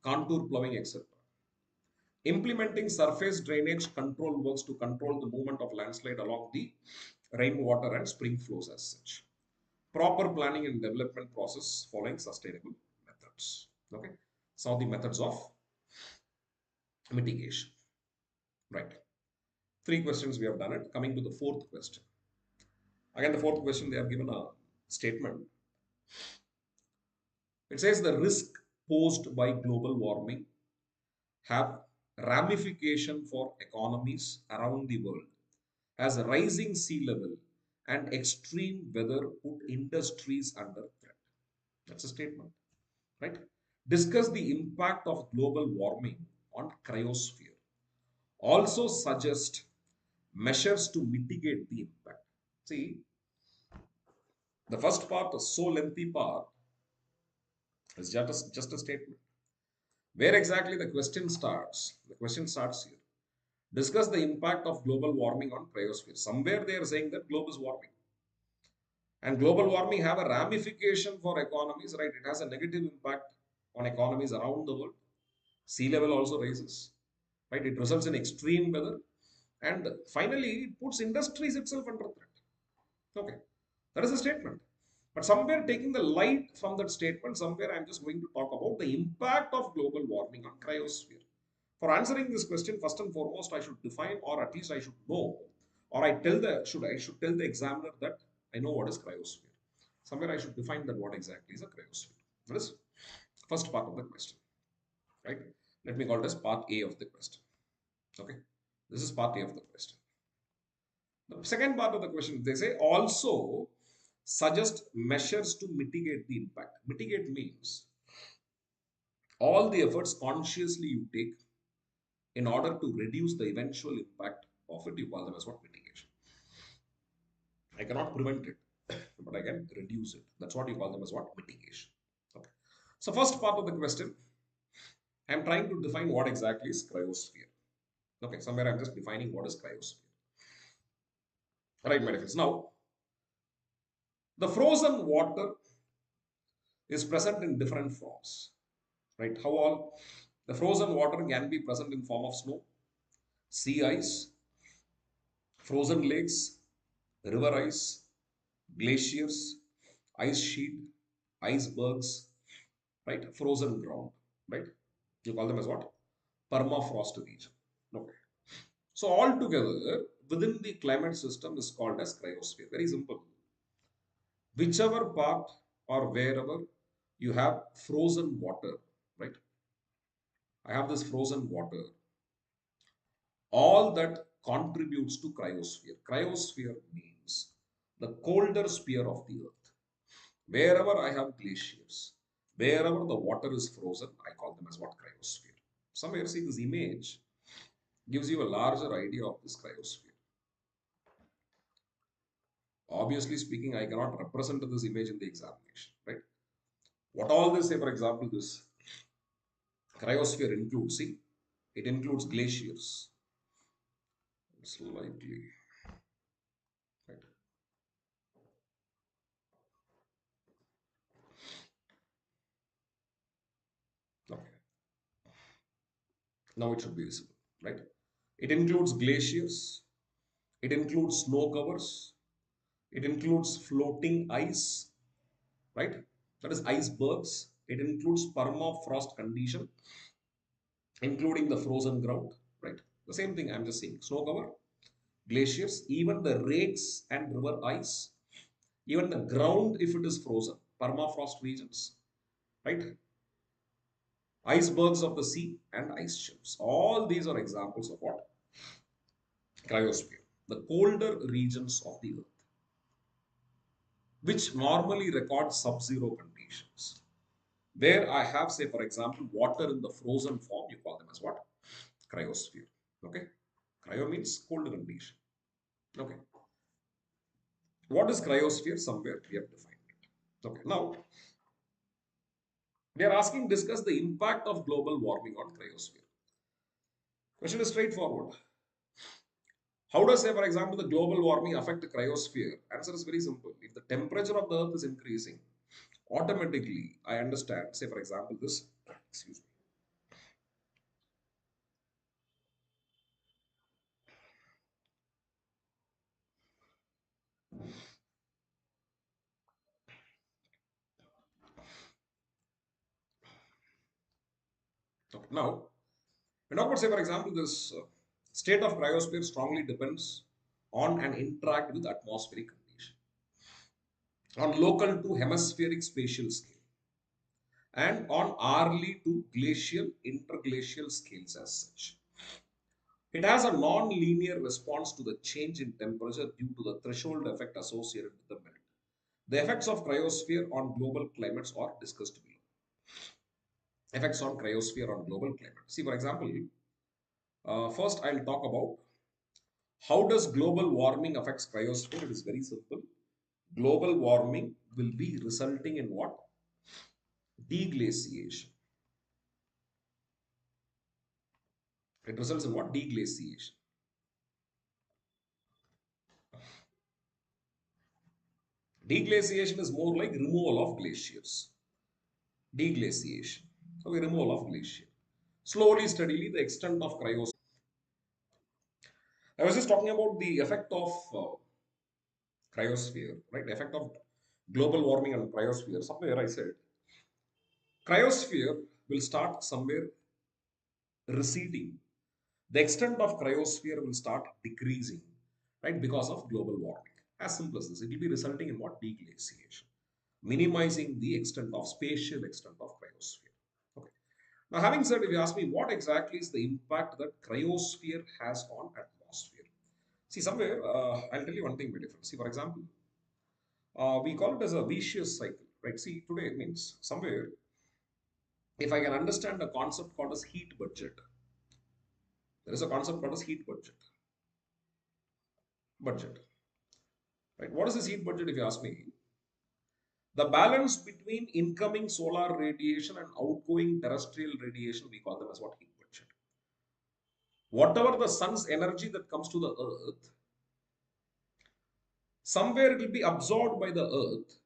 contour plowing, etc. Implementing surface drainage control works to control the movement of landslide along the rainwater and spring flows as such. Proper planning and development process following sustainable methods. Okay. Some of the methods of mitigation. Right. Three questions we have done it. Coming to the fourth question. Again, the fourth question, they have given a statement. It says the risk posed by global warming have ramification for economies around the world as rising sea level and extreme weather put industries under threat. That's a statement, right? Discuss the impact of global warming on cryosphere. Also suggest measures to mitigate the impact. See, the first part, the so lengthy part, is just a statement. Where exactly the question starts? The question starts here. Discuss the impact of global warming on cryosphere. Somewhere they are saying that globe is warming. And global warming have a ramification for economies, right? It has a negative impact on economies around the world. Sea level also rises, right? It results in extreme weather, and finally it puts industries itself under threat. Okay, that is a statement. But somewhere taking the light from that statement, somewhere I'm just going to talk about the impact of global warming on cryosphere. For answering this question, first and foremost, I should define, or at least I should know, or I should tell the examiner that I know what is cryosphere. Somewhere I should define that what exactly is a cryosphere. That is first part of the question, right? Let me call it as part A of the question. Okay, this is part A of the question. The second part of the question, they say also suggest measures to mitigate the impact. Mitigate means all the efforts consciously you take in order to reduce the eventual impact of it. You call them as what? Mitigation. I cannot prevent it, but I can reduce it. That's what you call them as what? Mitigation. Okay. So first part of the question, I'm trying to define what exactly is cryosphere. Okay, somewhere I'm just defining what is cryosphere. Right, my friends. Now, the frozen water is present in different forms. Right? How all the frozen water can be present in form of snow, sea ice, frozen lakes, river ice, glaciers, ice sheet, icebergs, right? Frozen ground, right? You call them as what? Permafrost region. Okay. So all together within the climate system is called as cryosphere. Very simple. Whichever part or wherever you have frozen water, right? I have this frozen water. All that contributes to cryosphere. Cryosphere means the colder sphere of the earth. Wherever I have glaciers, wherever the water is frozen, I call them as what? Cryosphere. Somewhere see this image gives you a larger idea of this cryosphere. Obviously speaking, I cannot represent this image in the examination, right? What all this say, for example, this cryosphere includes, see, it includes glaciers. It's likely, right? Okay. Now it should be visible, right? It includes glaciers, it includes snow covers, it includes floating ice, right? That is icebergs. It includes permafrost condition, including the frozen ground, right? The same thing I'm just saying. Snow cover, glaciers, even the lakes and river ice, even the ground if it is frozen, permafrost regions, right? Icebergs of the sea and ice shelves. All these are examples of what? Cryosphere. The colder regions of the earth, which normally record sub-zero conditions. Where I have, say, for example, water in the frozen form, you call them as what? Cryosphere. Okay. Cryo means cold condition. Okay. What is cryosphere? Somewhere we have defined it. Okay. Now, they are asking discuss the impact of global warming on cryosphere. Question is straightforward. How does, say, for example, the global warming affect the cryosphere? Answer is very simple. If the temperature of the earth is increasing, automatically, I understand, say, for example, this, excuse me. Okay. Now, when talk about, say, for example, this state of cryosphere strongly depends on and interact with atmospheric condition, on local to hemispheric spatial scale, and on hourly to glacial, interglacial scales as such. It has a non-linear response to the change in temperature due to the threshold effect associated with the melt. The effects of cryosphere on global climates are discussed below. Effects on cryosphere on global climate. See, for example, first I'll talk about how does global warming affects cryosphere. It is very simple. Global warming will be resulting in what? Deglaciation. It results in what? Deglaciation. Deglaciation is more like removal of glaciers. Deglaciation. Okay, removal of glacier. Slowly, steadily, the extent of cryosphere. I was just talking about the effect of cryosphere, right? The effect of global warming and cryosphere. Somewhere I said cryosphere will start somewhere receding. The extent of cryosphere will start decreasing, right? Because of global warming. As simple as this. It will be resulting in what? Deglaciation. Minimizing the extent of spatial extent of cryosphere. Okay. Now, having said, if you ask me what exactly is the impact that cryosphere has on atmosphere, see somewhere I'll tell you one thing very different. See, for example, we call it as a vicious cycle, right? See, today it means somewhere if I can understand a concept called as heat budget, there is a concept called as heat budget. Budget, right? What is this heat budget? If you ask me, the balance between incoming solar radiation and outgoing terrestrial radiation, we call them as what? Heat budget. Whatever the sun's energy that comes to the earth, somewhere it will be absorbed by the earth,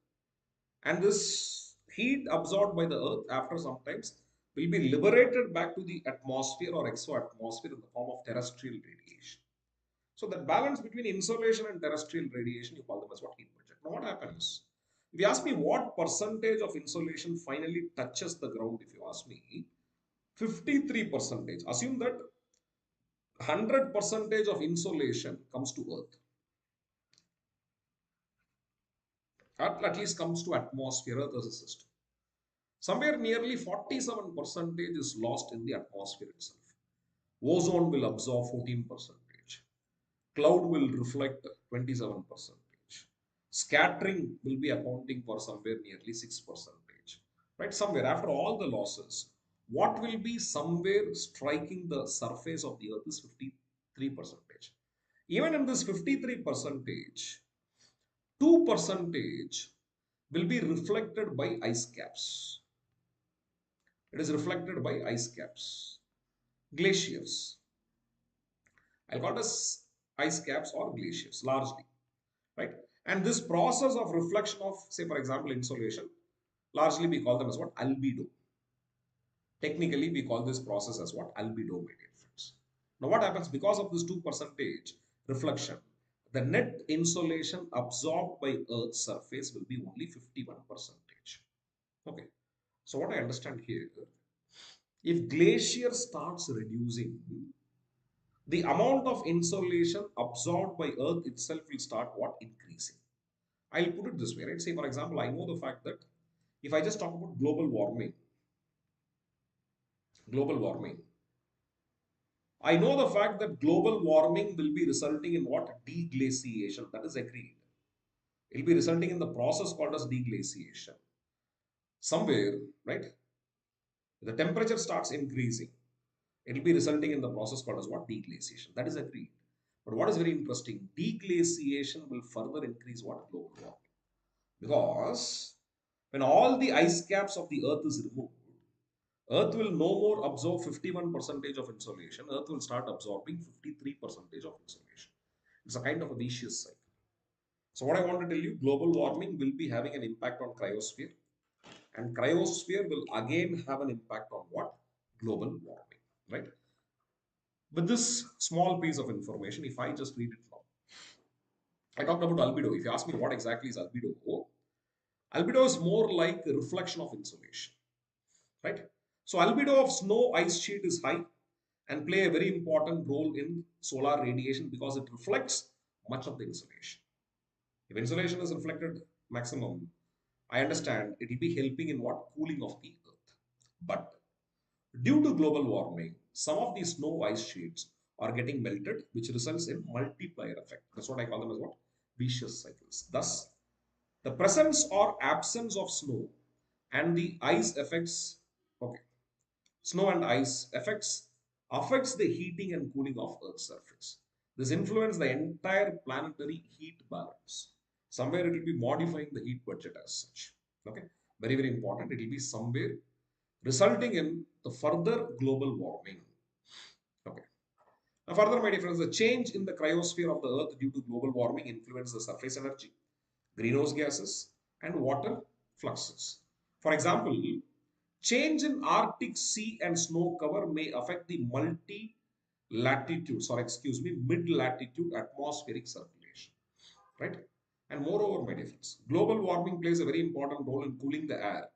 and this heat absorbed by the earth after some times will be liberated back to the atmosphere or exoatmosphere in the form of terrestrial radiation. So that balance between insolation and terrestrial radiation, you call them as what? Heat budget. Now what happens? If you ask me what percentage of insolation finally touches the ground, if you ask me, 53 percentage. Assume that 100 percentage of insolation comes to earth, at least comes to atmosphere, earth as a system. Somewhere nearly 47 percentage is lost in the atmosphere itself. Ozone will absorb 14 percentage. Cloud will reflect 27 percentage. Scattering will be accounting for somewhere nearly 6 percentage. Right? Somewhere after all the losses, what will be somewhere striking the surface of the earth is 53 percentage. Even in this 53 percentage, 2 percentage will be reflected by ice caps. It is reflected by ice caps, glaciers. I'll call it as ice caps or glaciers largely, right? And this process of reflection of, say, for example, insolation, largely we call them as what? Albedo. Technically, we call this process as what? Albedo, my dear friends. Now, what happens because of this 2 percentage reflection? The net insolation absorbed by Earth's surface will be only 51 percentage. Okay. So, what I understand here, if glacier starts reducing, the amount of insolation absorbed by Earth itself will start what? Increasing. I'll put it this way, right? Say, for example, I know the fact that if I just talk about global warming, I know the fact that global warming will be resulting in what? Deglaciation. That is agreed. It will be resulting in the process called as deglaciation. Somewhere, right? The temperature starts increasing. It will be resulting in the process called as what? Deglaciation. That is agreed. But what is very interesting, deglaciation will further increase what? Global warming. Because when all the ice caps of the earth is removed, earth will no more absorb 51 percentage of insolation. Earth will start absorbing 53 percentage of insolation. It's a kind of a vicious cycle. So what I want to tell you, global warming will be having an impact on cryosphere, and cryosphere will again have an impact on what? Global warming, right? With this small piece of information, if I just read it now, I talked about albedo. If you ask me what exactly is albedo, albedo is more like a reflection of insolation, right? So albedo of snow ice sheet is high and play a very important role in solar radiation because it reflects much of the insolation. If insolation is reflected maximum, I understand it will be helping in what? Cooling of the earth. But due to global warming, some of these snow ice sheets are getting melted, which results in multiplier effect. That's what I call them as what? Vicious cycles. Thus, the presence or absence of snow and the ice effects, okay, snow and ice affects the heating and cooling of Earth's surface. This influences the entire planetary heat balance. Somewhere it will be modifying the heat budget as such. Okay, very very important. It will be somewhere resulting in the further global warming. Okay. Now, further, my dear friends, the change in the cryosphere of the Earth due to global warming influences the surface energy, greenhouse gases, and water fluxes. For example, change in Arctic sea and snow cover may affect the mid-latitude atmospheric circulation, right? And moreover, my dear friends, global warming plays a very important role in cooling the air,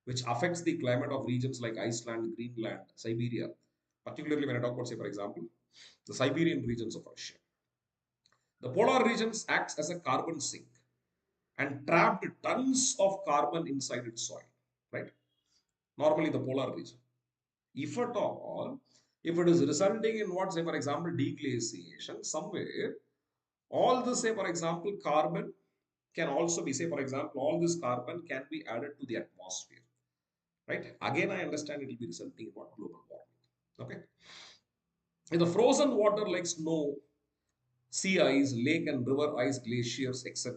which affects the climate of regions like Iceland, Greenland, Siberia, particularly when I talk about, say, for example, the Siberian regions of Russia. The polar regions acts as a carbon sink and trapped tons of carbon inside its soil, right? Normally the polar region. If at all, if it is resulting in what, say, for example, deglaciation somewhere, all this, say, for example, carbon can also be, say, for example, all this carbon can be added to the atmosphere, right? Again, I understand it will be resulting in what global warming. Okay. In the frozen water like snow, sea ice, lake and river ice, glaciers, etc.,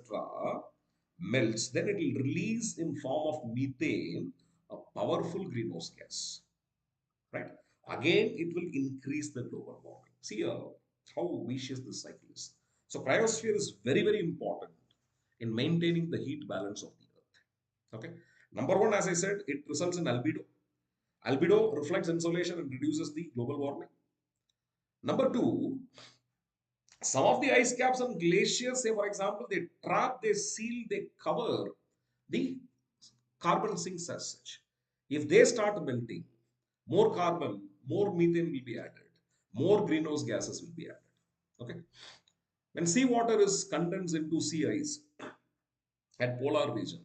melts, then it will release in form of methane, a powerful greenhouse gas, right? Again, it will increase the global warming. See how vicious this cycle is. So, cryosphere is very, very important in maintaining the heat balance of the Earth. Okay. Number one, as I said, it results in albedo. Albedo reflects insolation and reduces the global warming. Number two, some of the ice caps and glaciers, say for example, they trap, they seal, they cover the carbon sinks as such. If they start melting, more carbon, more methane will be added, more greenhouse gases will be added. Okay. When seawater is condensed into sea ice at polar region,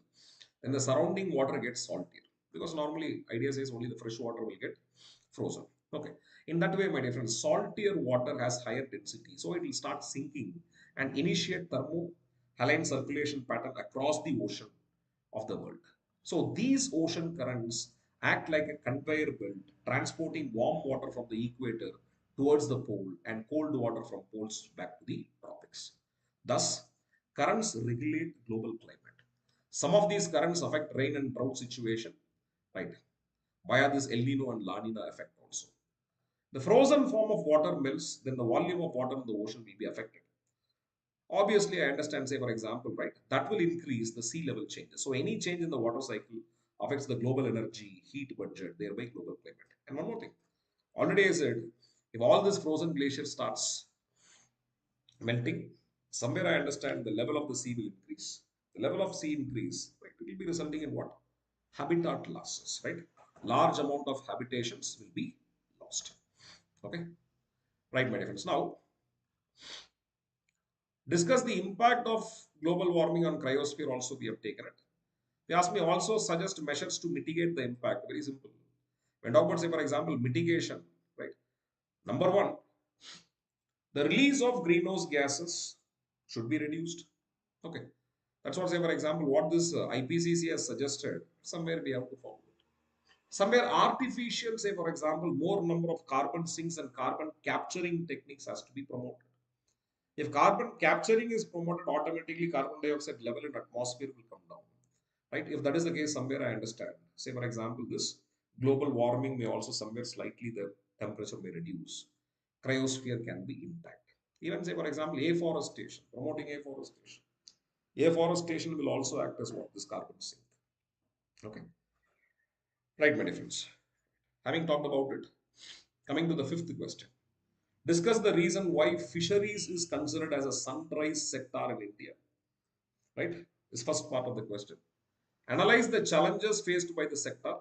then the surrounding water gets saltier. Because normally idea says only the fresh water will get frozen. Okay. In that way, my dear friends, saltier water has higher density. So it will start sinking and initiate thermohaline circulation pattern across the ocean of the world. So these ocean currents act like a conveyor belt, transporting warm water from the equator towards the pole and cold water from poles back to the tropics. Thus, currents regulate global climate. Some of these currents affect rain and drought situation, right? Via this El Nino and La Nina effect also. The frozen form of water melts, then the volume of water in the ocean will be affected. Obviously, I understand, say, for example, right, that will increase the sea level changes. So, any change in the water cycle affects the global energy, heat budget, thereby global climate. And one more thing, already I said, if all this frozen glacier starts melting, somewhere I understand the level of the sea will increase. The level of sea increase, right, it will be resulting in what? Habitat losses, right? Large amount of habitations will be lost. Okay, right, my dear friends. Now, discuss the impact of global warming on cryosphere. Also, we have taken it. They asked me also suggest measures to mitigate the impact. Very simple. When talk about, say, for example, mitigation, right? Number one, the release of greenhouse gases should be reduced. Okay. That's what, say, for example, what this IPCC has suggested. Somewhere we have to follow it. Somewhere artificial, say, for example, more number of carbon sinks and carbon capturing techniques has to be promoted. If carbon capturing is promoted, automatically carbon dioxide level in atmosphere will come down. Right? If that is the case, somewhere I understand. Say, for example, this global warming may also somewhere slightly the temperature may reduce. Cryosphere can be intact. Even say, for example, afforestation, promoting afforestation. Afforestation will also act as what this carbon sink. Okay. Right, my dear friends. Having talked about it, coming to the fifth question. Discuss the reason why fisheries is considered as a sunrise sector in India. Right? This first part of the question. Analyze the challenges faced by the sector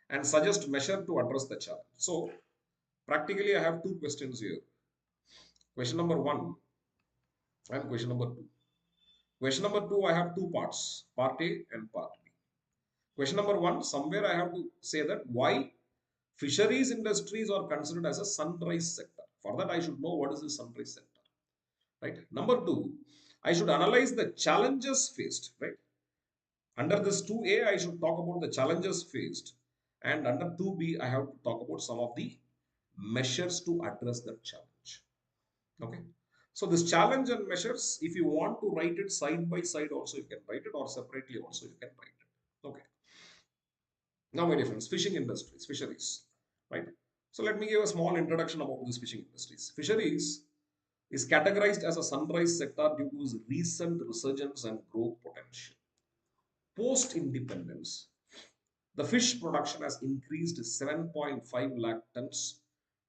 and suggest measure to address the challenge. So, practically, I have two questions here. Question number one and question number two. Question number two, I have two parts, part A and part B. Question number one, somewhere I have to say that why fisheries industries are considered as a sunrise sector. For that, I should know what is the sunrise sector, right? Number two, I should analyze the challenges faced, right? Under this 2A, I should talk about the challenges faced. And under 2B, I have to talk about some of the measures to address that challenge. Okay. So this challenge and measures, if you want to write it side by side also, you can write it, or separately also you can write it. Okay. Now, my dear friends, fishing industries, fisheries, right? So let me give a small introduction about these fishing industries. Fisheries is categorized as a sunrise sector due to its recent resurgence and growth potential. Post independence, the fish production has increased 7.5 lakh tons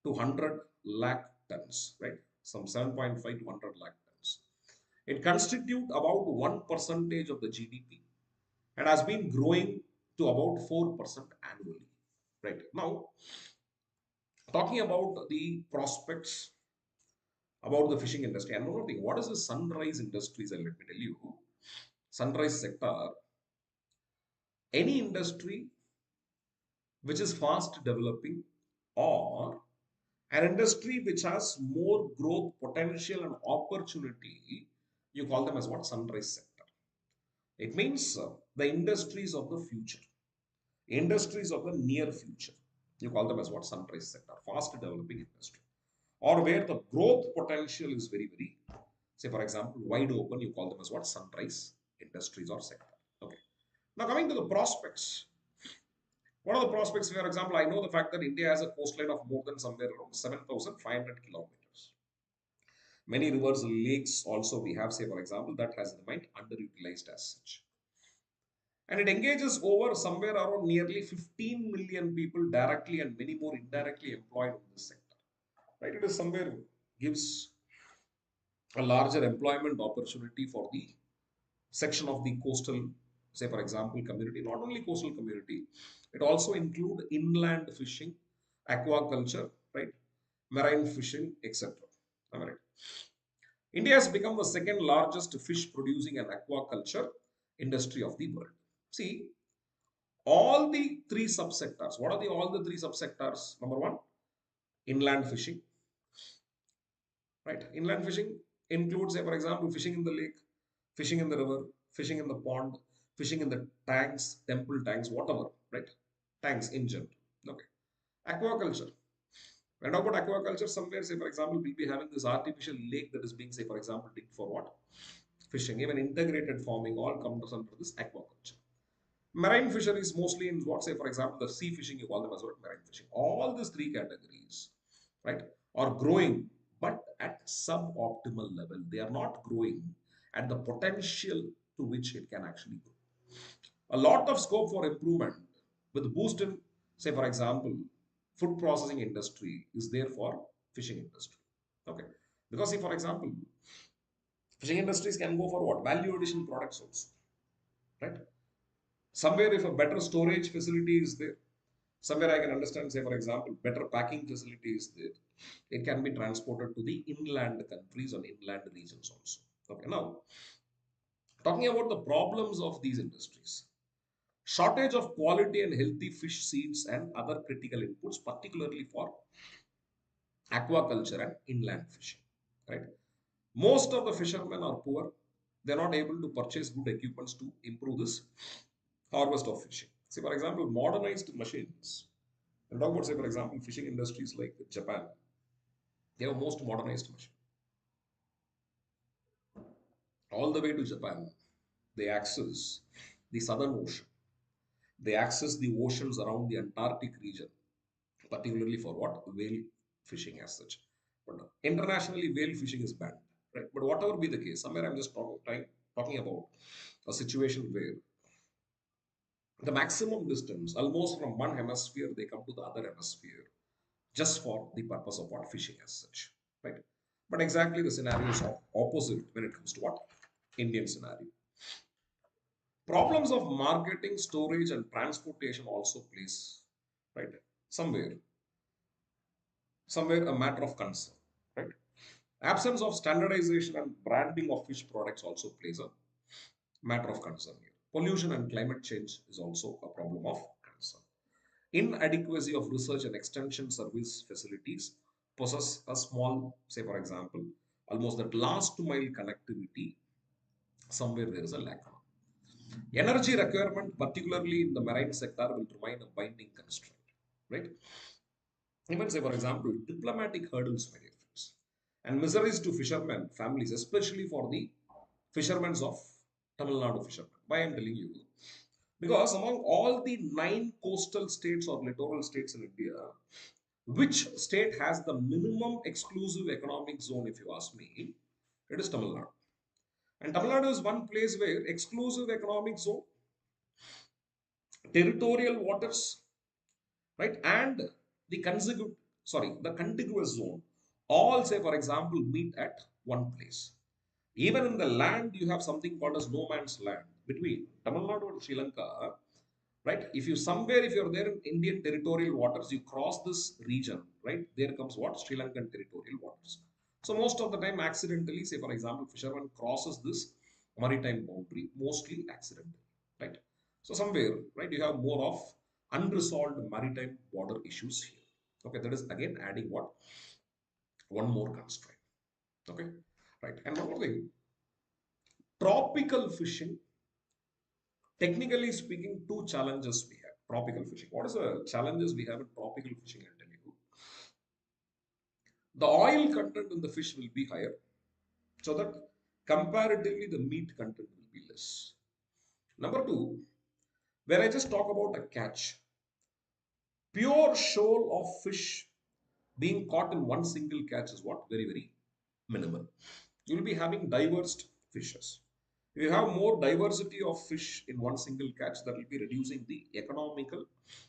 to 100 lakh tons, right? Some 7.5 to 100 lakh tons. It constitutes about 1% of the GDP and has been growing to about 4% annually. Right now, talking about the prospects about the fishing industry, and one more thing, what is the sunrise industries? And let me tell you, sunrise sector, any industry which is fast developing or an industry which has more growth potential and opportunity, you call them as what? Sunrise sector. It means the industries of the future, industries of the near future. You call them as what? Sunrise sector, fast developing industry. Or where the growth potential is very, very, say for example, wide open, you call them as what? Sunrise industries or sector. Okay. Now coming to the prospects. What are the prospects? For example, I know the fact that India has a coastline of more than somewhere around 7,500 kilometers. Many rivers, lakes also we have, say for example, that has remained underutilized as such. And it engages over somewhere around nearly 15 million people directly and many more indirectly employed in this sector. Right? It is somewhere gives a larger employment opportunity for the section of the coastal, say for example, community, not only coastal community, it also include inland fishing, aquaculture, right, marine fishing, etc. Am I right? India has become the second largest fish producing and aquaculture industry of the world. See, all the three subsectors. What are the all the three subsectors? Number one, inland fishing, right? Inland fishing includes, say, for example, fishing in the lake, fishing in the river, fishing in the pond, fishing in the tanks, temple tanks, whatever, right? Tanks in general. Okay. Aquaculture. When I talk about aquaculture, somewhere, say, for example, we'll be having this artificial lake that is being, say, for example, digged for what? Fishing. Even integrated farming all comes under this aquaculture. Marine fisheries mostly in what, say, for example, the sea fishing, you call them as what? Marine fishing. All these three categories, right, are growing, but at suboptimal level. They are not growing at the potential to which it can actually grow. A lot of scope for improvement with boost in, say, for example, food processing industry is there for fishing industry. Okay. Because, see, for example, fishing industries can go for what? Value addition products also, right? Somewhere, if a better storage facility is there, somewhere I can understand, say, for example, better packing facility is there, it can be transported to the inland countries or inland regions also. Okay, now, talking about the problems of these industries, shortage of quality and healthy fish seeds and other critical inputs, particularly for aquaculture and inland fishing, right? Most of the fishermen are poor. They're not able to purchase good equipments to improve this harvest of fishing. See, for example, modernized machines. And talk about, say, for example, fishing industries like Japan. They have most modernized machine. All the way to Japan, they access the Southern Ocean. They access the oceans around the Antarctic region, particularly for what? Whale fishing as such. But internationally, whale fishing is banned, right? But whatever be the case, somewhere I'm just talking about a situation where the maximum distance, almost from one hemisphere, they come to the other hemisphere just for the purpose of what? Fishing as such, right? But exactly the scenario is opposite when it comes to what? Indian scenario. Problems of marketing, storage, and transportation also plays, right? Somewhere, somewhere a matter of concern, right? Absence of standardization and branding of fish products also plays a matter of concern here. Pollution and climate change is also a problem of concern. Inadequacy of research and extension service facilities possess a small, say for example, almost that last mile connectivity, somewhere there is a lack of. Energy requirement, particularly in the marine sector, will remain a binding constraint, right? Even say, for example, diplomatic hurdles, my dear friends, and miseries to fishermen, families, especially for the fishermen of Tamil Nadu fishermen. Why I'm telling you? Because among all the 9 coastal states or littoral states in India, Which state has the minimum exclusive economic zone, if you ask me? It is Tamil Nadu. And Tamil Nadu is one place where exclusive economic zone, territorial waters, right, and the the contiguous zone, all say, for example, meet at one place. Even in the land, you have something called as no man's land between Tamil Nadu and Sri Lanka, right? If you're there in Indian territorial waters, you cross this region, right? There comes what? Sri Lankan territorial waters. So most of the time, accidentally, say for example, fisherman crosses this maritime boundary, mostly accidentally, right? So somewhere, right, you have more of unresolved maritime border issues here. Okay, that is again adding what? One more constraint. Okay, right. And one more thing, tropical fishing, technically speaking, two challenges we have. Tropical fishing. What is the challenges we have in tropical fishing? I'll tell you. The oil content in the fish will be higher, so that comparatively the meat content will be less. Number two, when I just talk about a catch, pure shoal of fish being caught in one single catch is what? Very, very minimal. You will be having diverse fishes. If you have more diversity of fish in one single catch, that will be reducing the economical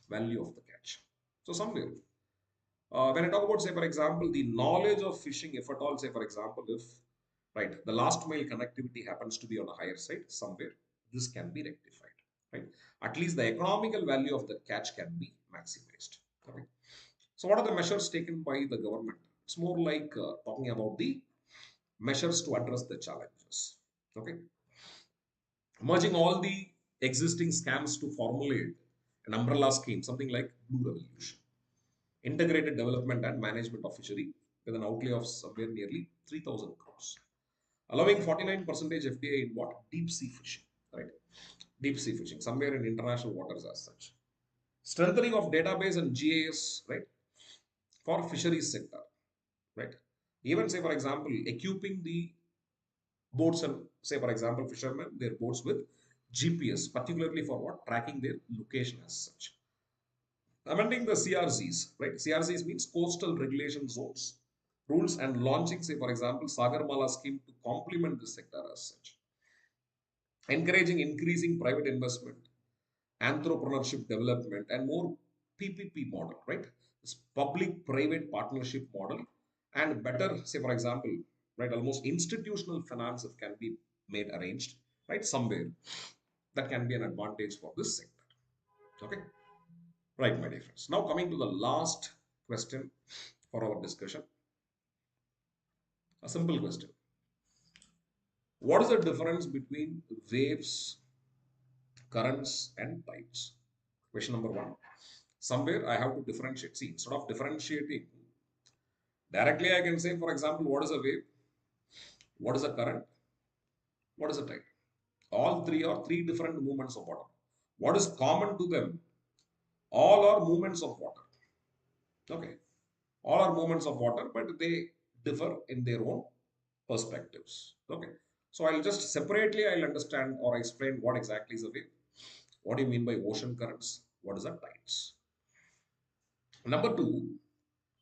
value of the catch. So somewhere, when I talk about, say, for example, the knowledge of fishing, if at all, say, for example, if, right, the last mile connectivity happens to be on a higher side, somewhere this can be rectified, right? At least the economical value of the catch can be maximized. Okay. So, what are the measures taken by the government? It's more like talking about the measures to address the challenges. Okay. Merging all the existing scams to formulate an umbrella scheme, something like Blue Revolution, integrated development and management of fishery with an outlay of somewhere nearly 3,000 crores, allowing 49% FDI in what? Deep sea fishing, right? Deep sea fishing, somewhere in international waters as such. Strengthening of database and GIS, right, for fisheries sector, right? Even say, for example, equipping the boats and say, for example, fishermen, their boats with GPS, particularly for what? Tracking their location as such. Amending the CRZs, right? CRZs means coastal regulation zones, rules, and launching, say, for example, Sagarmala scheme to complement this sector as such. Encouraging increasing private investment, entrepreneurship development, and more PPP model, right? This public-private partnership model, and better, say, for example, right, almost institutional finance if can be made arranged, right, somewhere that can be an advantage for this sector. Okay. Right, my dear friends. Now coming to the last question for our discussion. A simple question. What is the difference between waves, currents, and tides? Question number one. Somewhere I have to differentiate. See, instead of differentiating, directly I can say, for example, what is a wave, what is a current, what is a tide. All three are three different movements of water. What is common to them? All are movements of water. Okay. All are movements of water, but they differ in their own perspectives. Okay. So I'll just separately I'll understand or explain what exactly is a wave. What do you mean by ocean currents? What is a tides? Number two,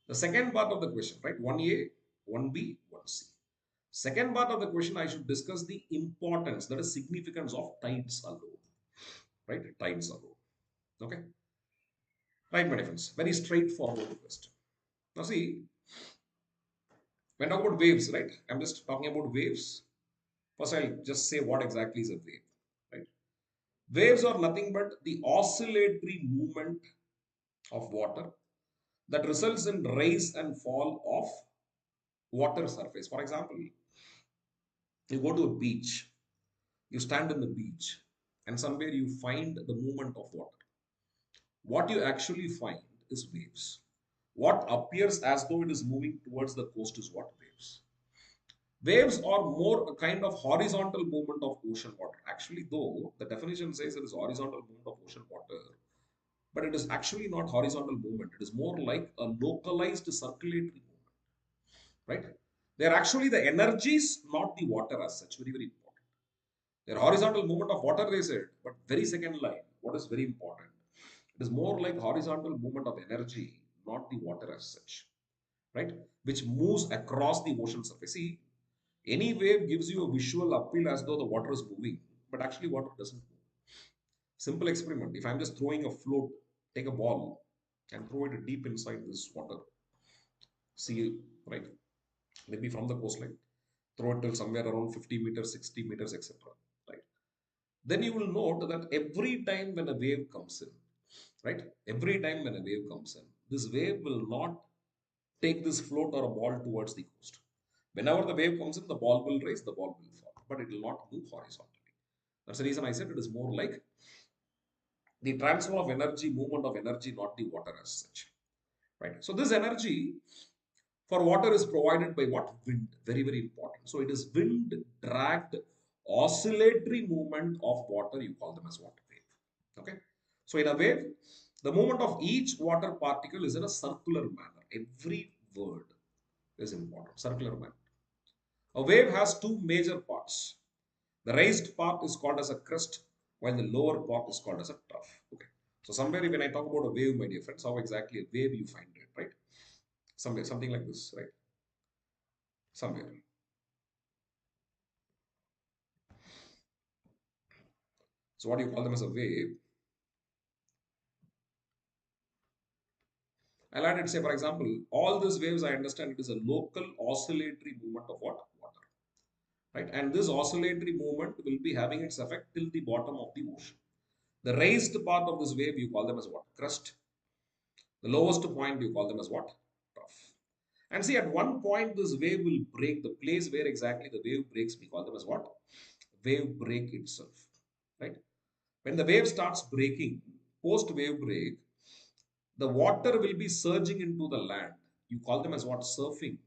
the second part of the question, right? 1A, 1B, 1C. Second part of the question, I should discuss the importance, that is significance of tides alone, right? Tides alone. Okay. Right, my friends. Very straightforward question. Now see, when I talk about waves, right? I'm just talking about waves. First, I'll just say what exactly is a wave, right? Waves are nothing but the oscillatory movement of water that results in rise and fall of water surface. For example, you go to a beach, you stand in the beach, and somewhere you find the movement of water. What you actually find is waves. What appears as though it is moving towards the coast is what? Waves. Waves are more a kind of horizontal movement of ocean water. Actually, though the definition says it is horizontal movement of ocean water, but it is actually not horizontal movement. It is more like a localized circulatory movement, right? They are actually the energies, not the water as such. Very, very important. They are horizontal movement of water, they said, but very second line, what is very important? It is more like horizontal movement of energy, not the water as such, right? Which moves across the ocean surface. See, any wave gives you a visual appeal as though the water is moving, but actually water doesn't move. Simple experiment. If I'm just throwing a float, take a ball and throw it deep inside this water, see, right? Maybe from the coastline, throw it till somewhere around 50 meters, 60 meters, etc. Right? Then you will note that every time when a wave comes in, right? Every time when a wave comes in, this wave will not take this float or a ball towards the coast. Whenever the wave comes in, the ball will rise, the ball will fall, but it will not move horizontally. That's the reason I said it is more like the transfer of energy, movement of energy, not the water as such. Right. So this energy for water is provided by what? Wind. Very, very important. So it is wind dragged oscillatory movement of water. You call them as water wave. Okay. So in a wave, the movement of each water particle is in a circular manner. Every word is important. Circular manner. A wave has two major parts. The raised part is called as a crest, while the lower part is called as a trough. Okay. So somewhere when I talk about a wave, my dear friends, how exactly a wave you find it, right? Somewhere, something like this, right? Somewhere. So what do you call them as a wave? I'll add it, say for example, all these waves I understand it is a local oscillatory movement of what? Water. Right? And this oscillatory movement will be having its effect till the bottom of the ocean. The raised part of this wave you call them as what? Crest. The lowest point you call them as what? Trough. And see, at one point this wave will break. The place where exactly the wave breaks, we call them as what? Wave break itself. Right? When the wave starts breaking, post wave break, the water will be surging into the land. You call them as what? Surfing.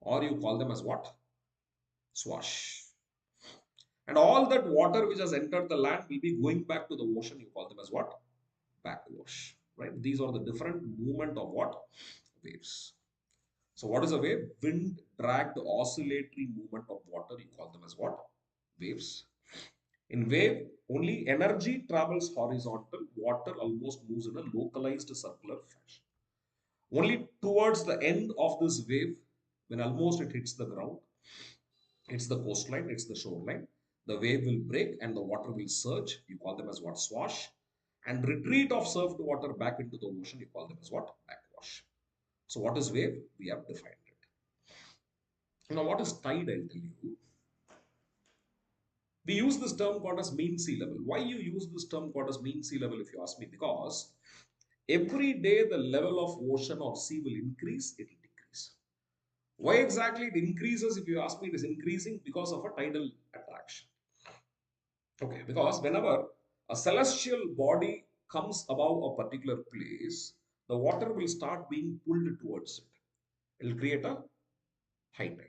Or you call them as what? Swash. And all that water which has entered the land will be going back to the ocean. You call them as what? Backwash. Right? These are the different movement of what? Waves. So what is a wave? Wind dragged oscillatory movement of water. You call them as what? Waves. In wave, only energy travels horizontal. Water almost moves in a localized circular fashion. Only towards the end of this wave, when almost it hits the ground, it's the coastline, it's the shoreline, the wave will break and the water will surge. You call them as what? Swash. And retreat of surfed water back into the ocean, you call them as what? Backwash. So what is wave? We have defined it. Now what is tide? I'll tell you. We use this term called as mean sea level. Why you use this term called as mean sea level if you ask me? Because every day the level of ocean or sea will increase, it will decrease. Why exactly it increases? If you ask me, it is increasing because of a tidal attraction. Okay, because whenever a celestial body comes above a particular place, the water will start being pulled towards it. It will create a high tide.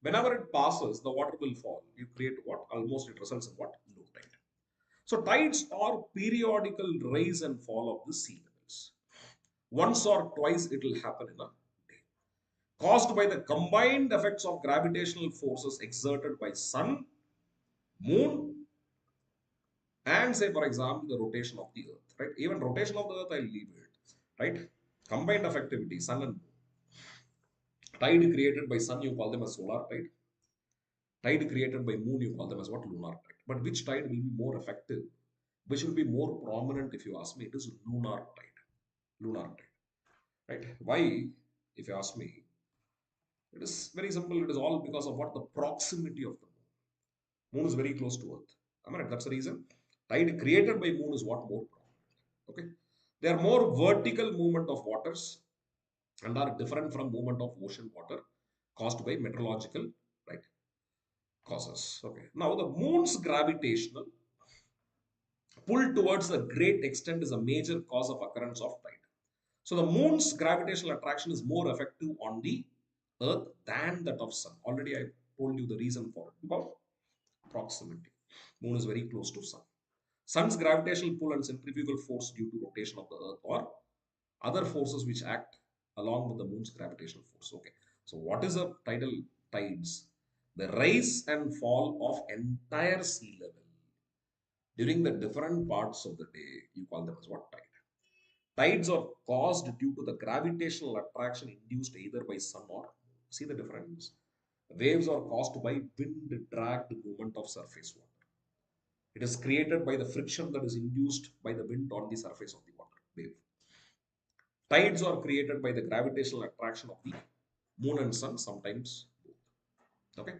Whenever it passes, the water will fall. You create what? Almost it results in what? Low tide. So tides are periodical rise and fall of the sea levels. Once or twice it will happen in a day, caused by the combined effects of gravitational forces exerted by sun, moon, and say for example the rotation of the earth. Right? Even rotation of the earth I'll leave it. Right? Combined effectivity, sun and moon. Tide created by sun you call them as solar tide. Tide created by moon you call them as what? Lunar tide. But which tide will be more effective? Which will be more prominent if you ask me? It is lunar tide. Lunar tide. Right? Why? If you ask me, it is very simple. It is all because of what? The proximity of the moon. Moon is very close to Earth. Am I right? That's the reason. Tide created by moon is what? More prominent. Okay. They are more vertical movement of waters and are different from movement of ocean water caused by meteorological, right, causes. Okay. Now the moon's gravitational pull towards a great extent is a major cause of occurrence of tide. So the moon's gravitational attraction is more effective on the earth than that of sun. Already I told you the reason for it, because proximity. Moon is very close to sun. Sun's gravitational pull and centrifugal force due to rotation of the earth or other forces which act along with the moon's gravitational force. Okay. So what is a tidal tides? The rise and fall of entire sea level during the different parts of the day. You call them as what? Tide. Tides are caused due to the gravitational attraction induced either by sun or moon. See the difference? Waves are caused by wind dragged movement of surface water. It is created by the friction that is induced by the wind on the surface of the water wave. Tides are created by the gravitational attraction of the moon and sun, sometimes both. Okay.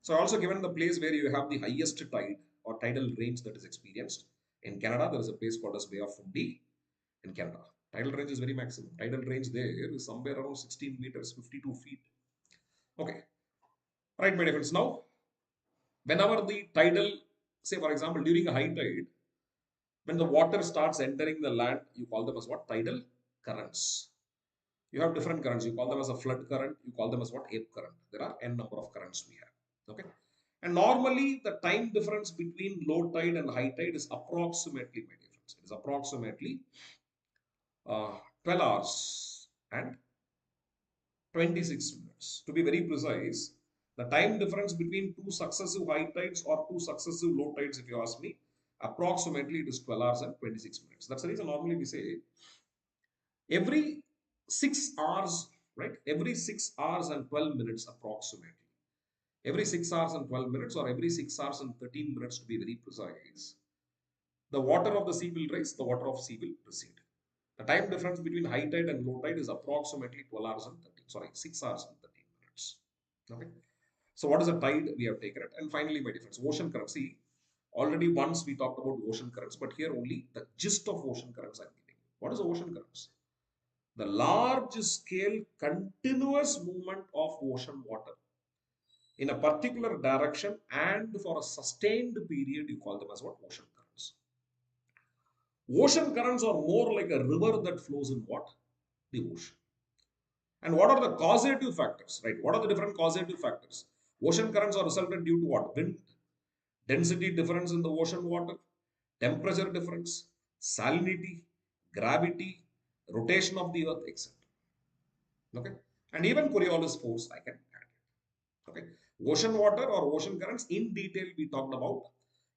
So I also given the place where you have the highest tide or tidal range that is experienced. In Canada, there is a place called as Bay of Fundy in Canada. Tidal range is very maximum. Tidal range there is somewhere around 16 meters, 52 feet. Okay. Right, my dear friends. Now, whenever the tidal, say for example, during a high tide, when the water starts entering the land, you call them as what? Tidal currents. You have different currents. You call them as a flood current. You call them as what? Ebb current. There are n number of currents we have. Okay. And normally the time difference between low tide and high tide is approximately, my dear friends, it is approximately 12 hours and 26 minutes. To be very precise, the time difference between two successive high tides or two successive low tides, if you ask me, approximately it is 12 hours and 26 minutes. That's the reason normally we say every 6 hours, right? Every 6 hours and 12 minutes approximately. Every 6 hours and 12 minutes or every 6 hours and 13 minutes to be very precise. The water of the sea will rise, the water of sea will recede. The time difference between high tide and low tide is approximately 12 hours and 13, sorry, 6 hours and 13 minutes. Okay. So what is a tide? We have taken it. And finally, my difference, ocean currents. See, already once we talked about ocean currents, but here only the gist of ocean currents I'm giving. What is ocean currents? The large scale continuous movement of ocean water in a particular direction and for a sustained period, you call them as what? Ocean currents. Ocean currents are more like a river that flows in what? The ocean. And what are the causative factors, right? What are the different causative factors? Ocean currents are resulted due to what? Wind, density difference in the ocean water, temperature difference, salinity, gravity, rotation of the earth, etc. Okay. And even Coriolis force I can add it. Okay. Ocean water or ocean currents in detail we talked about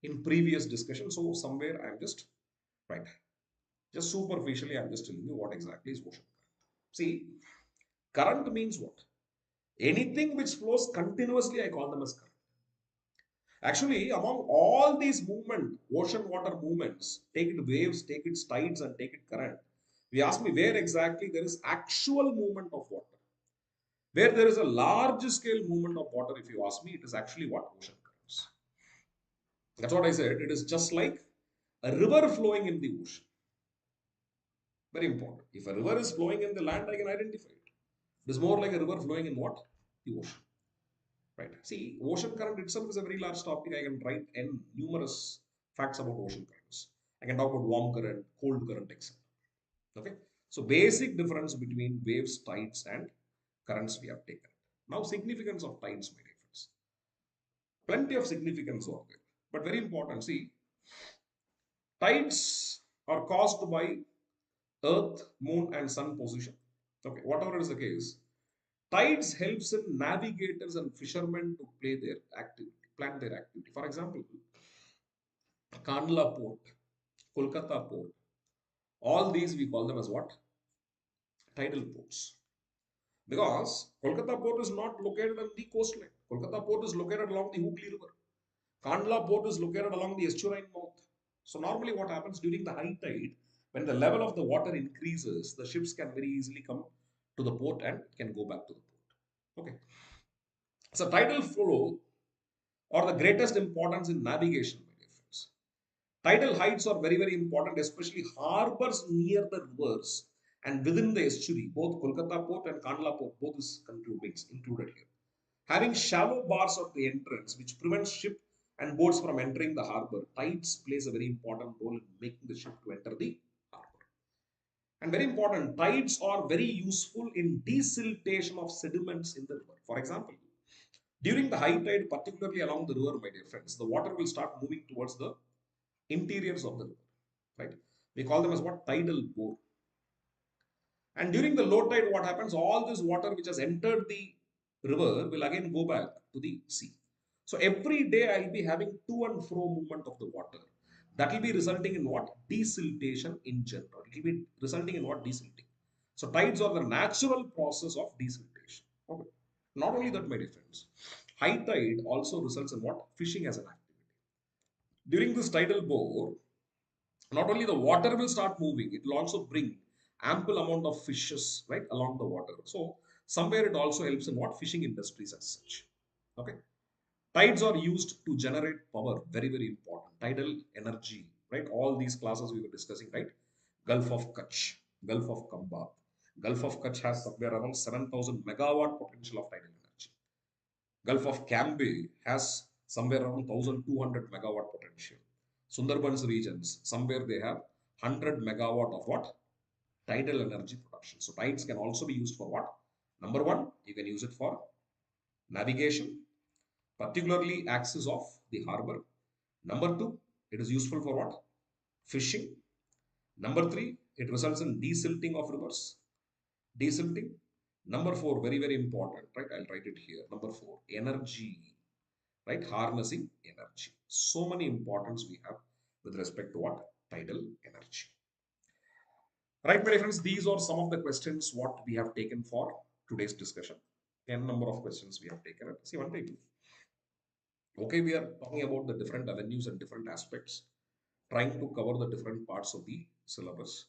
in previous discussion. So somewhere I'm just right. Just superficially, I'm just telling you what exactly is ocean current. See, current means what? Anything which flows continuously, I call them as current. Actually, among all these movement, ocean water movements, take it waves, take it tides, and take it current. We ask me where exactly there is actual movement of water. Where there is a large scale movement of water, if you ask me, it is actually what? Ocean currents. That's what I said. It is just like a river flowing in the ocean. Very important. If a river is flowing in the land, I can identify it. It is more like a river flowing in what? The ocean. Right. See, ocean current itself is a very large topic. I can write n numerous facts about ocean currents. I can talk about warm current, cold current, etc. Okay. So basic difference between waves, tides, and currents we have taken. Now, significance of tides, my dear friends. Plenty of significance are there, but very important. See, tides are caused by Earth, Moon, and Sun position. Okay, whatever is the case, tides helps in navigators and fishermen to play their activity, plan their activity. For example, Kandla Port, Kolkata Port, all these we call them as what? Tidal ports. Because Kolkata Port is not located on the coastline. Kolkata Port is located along the Hooghly River. Kandla Port is located along the estuarine mouth. So normally what happens during the high tide, when the level of the water increases, the ships can very easily come to the port and can go back to the port. Okay. So tidal flow are the greatest importance in navigation, my dear friends. Tidal heights are very, very important, especially harbors near the rivers and within the estuary. Both Kolkata Port and Kandla Port, both is included here. Having shallow bars at the entrance, which prevents ship and boats from entering the harbor, tides plays a very important role in making the ship to enter the harbor. And very important, tides are very useful in desiltation of sediments in the river. For example, during the high tide, particularly along the river, my dear friends, the water will start moving towards the interiors of the river, right? We call them as what? Tidal bore. And during the low tide, what happens? All this water which has entered the river will again go back to the sea. So every day I'll be having to and fro movement of the water. That will be resulting in what? Desiltation in general. It will be resulting in what? Desilting. So tides are the natural process of desiltation. Okay. Not only that, my dear friends, high tide also results in what? Fishing as an activity. During this tidal bore, not only the water will start moving, it will also bring ample amount of fishes right along the water. So somewhere it also helps in what? Fishing industries as such. Okay. Tides are used to generate power, very, very important. Tidal energy, right? All these classes we were discussing, right? Gulf of Kutch, Gulf of Kambat. Gulf of Kutch has somewhere around 7,000 megawatt potential of tidal energy. Gulf of Cambay has somewhere around 1,200 megawatt potential. Sundarbans regions, somewhere they have 100 megawatt of what? Tidal energy production. So tides can also be used for what? Number one, you can use it for navigation, particularly access of the harbor. Number two, it is useful for what? Fishing. Number three, it results in desilting of rivers. Desilting. Number four, very, very important, right? I'll write it here. Number four, energy, right? Harnessing energy. So many importance we have with respect to what? Tidal energy. Right, my friends, these are some of the questions what we have taken for today's discussion. 10 number of questions we have taken. See, one thing. Okay, we are talking about the different avenues and different aspects, trying to cover the different parts of the syllabus.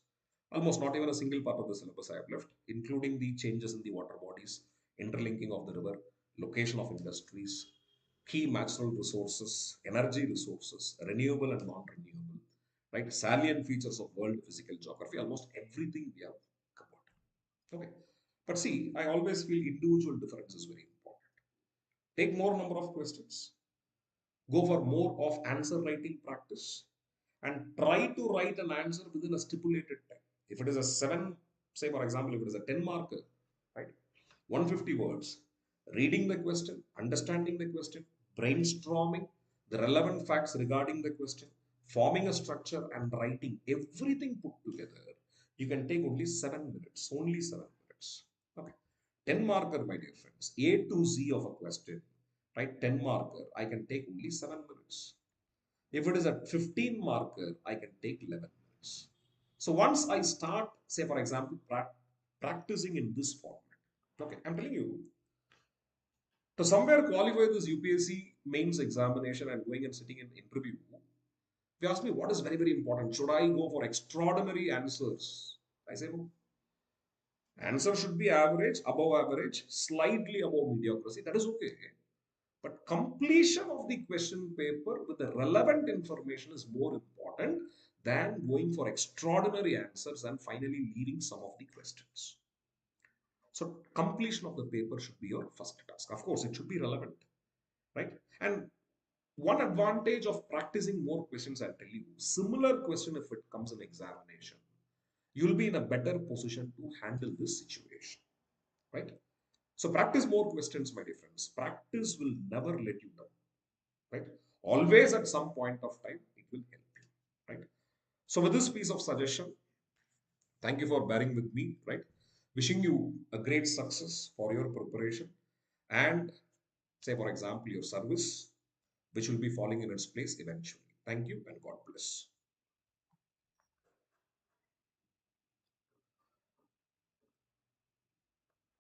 Almost not even a single part of the syllabus I have left, including the changes in the water bodies, interlinking of the river, location of industries, key natural resources, energy resources, renewable and non-renewable, right? Salient features of world physical geography, almost everything we have covered. Okay. But see, I always feel individual difference is very important. Take more number of questions, go for more of answer writing practice, and try to write an answer within a stipulated time. If it is a 7, say for example, if it is a 10 marker, right, 150 words, reading the question, understanding the question, brainstorming the relevant facts regarding the question, forming a structure and writing everything put together, you can take only 7 minutes, only 7 minutes. Okay. 10 marker, my dear friends, A to Z of a question, right? 10 marker, I can take only 7 minutes. If it is a 15 marker, I can take 11 minutes. So once I start, say for example, practicing in this format, okay, I'm telling you, to somewhere qualify this UPSC mains examination and going and sitting in interview, if you ask me what is very, very important, should I go for extraordinary answers? I say no. Answer should be average, above average, slightly above mediocrity. That is okay. But completion of the question paper with the relevant information is more important than going for extraordinary answers and finally leaving some of the questions. So completion of the paper should be your first task. Of course, it should be relevant, right? And one advantage of practicing more questions, I'll tell you, similar question if it comes in examination, you'll be in a better position to handle this situation, right? So practice more questions, my dear friends. Practice will never let you down, right? Always at some point of time, it will help you, right? So with this piece of suggestion, thank you for bearing with me, right? Wishing you a great success for your preparation and say, for example, your service, which will be falling in its place eventually. Thank you and God bless.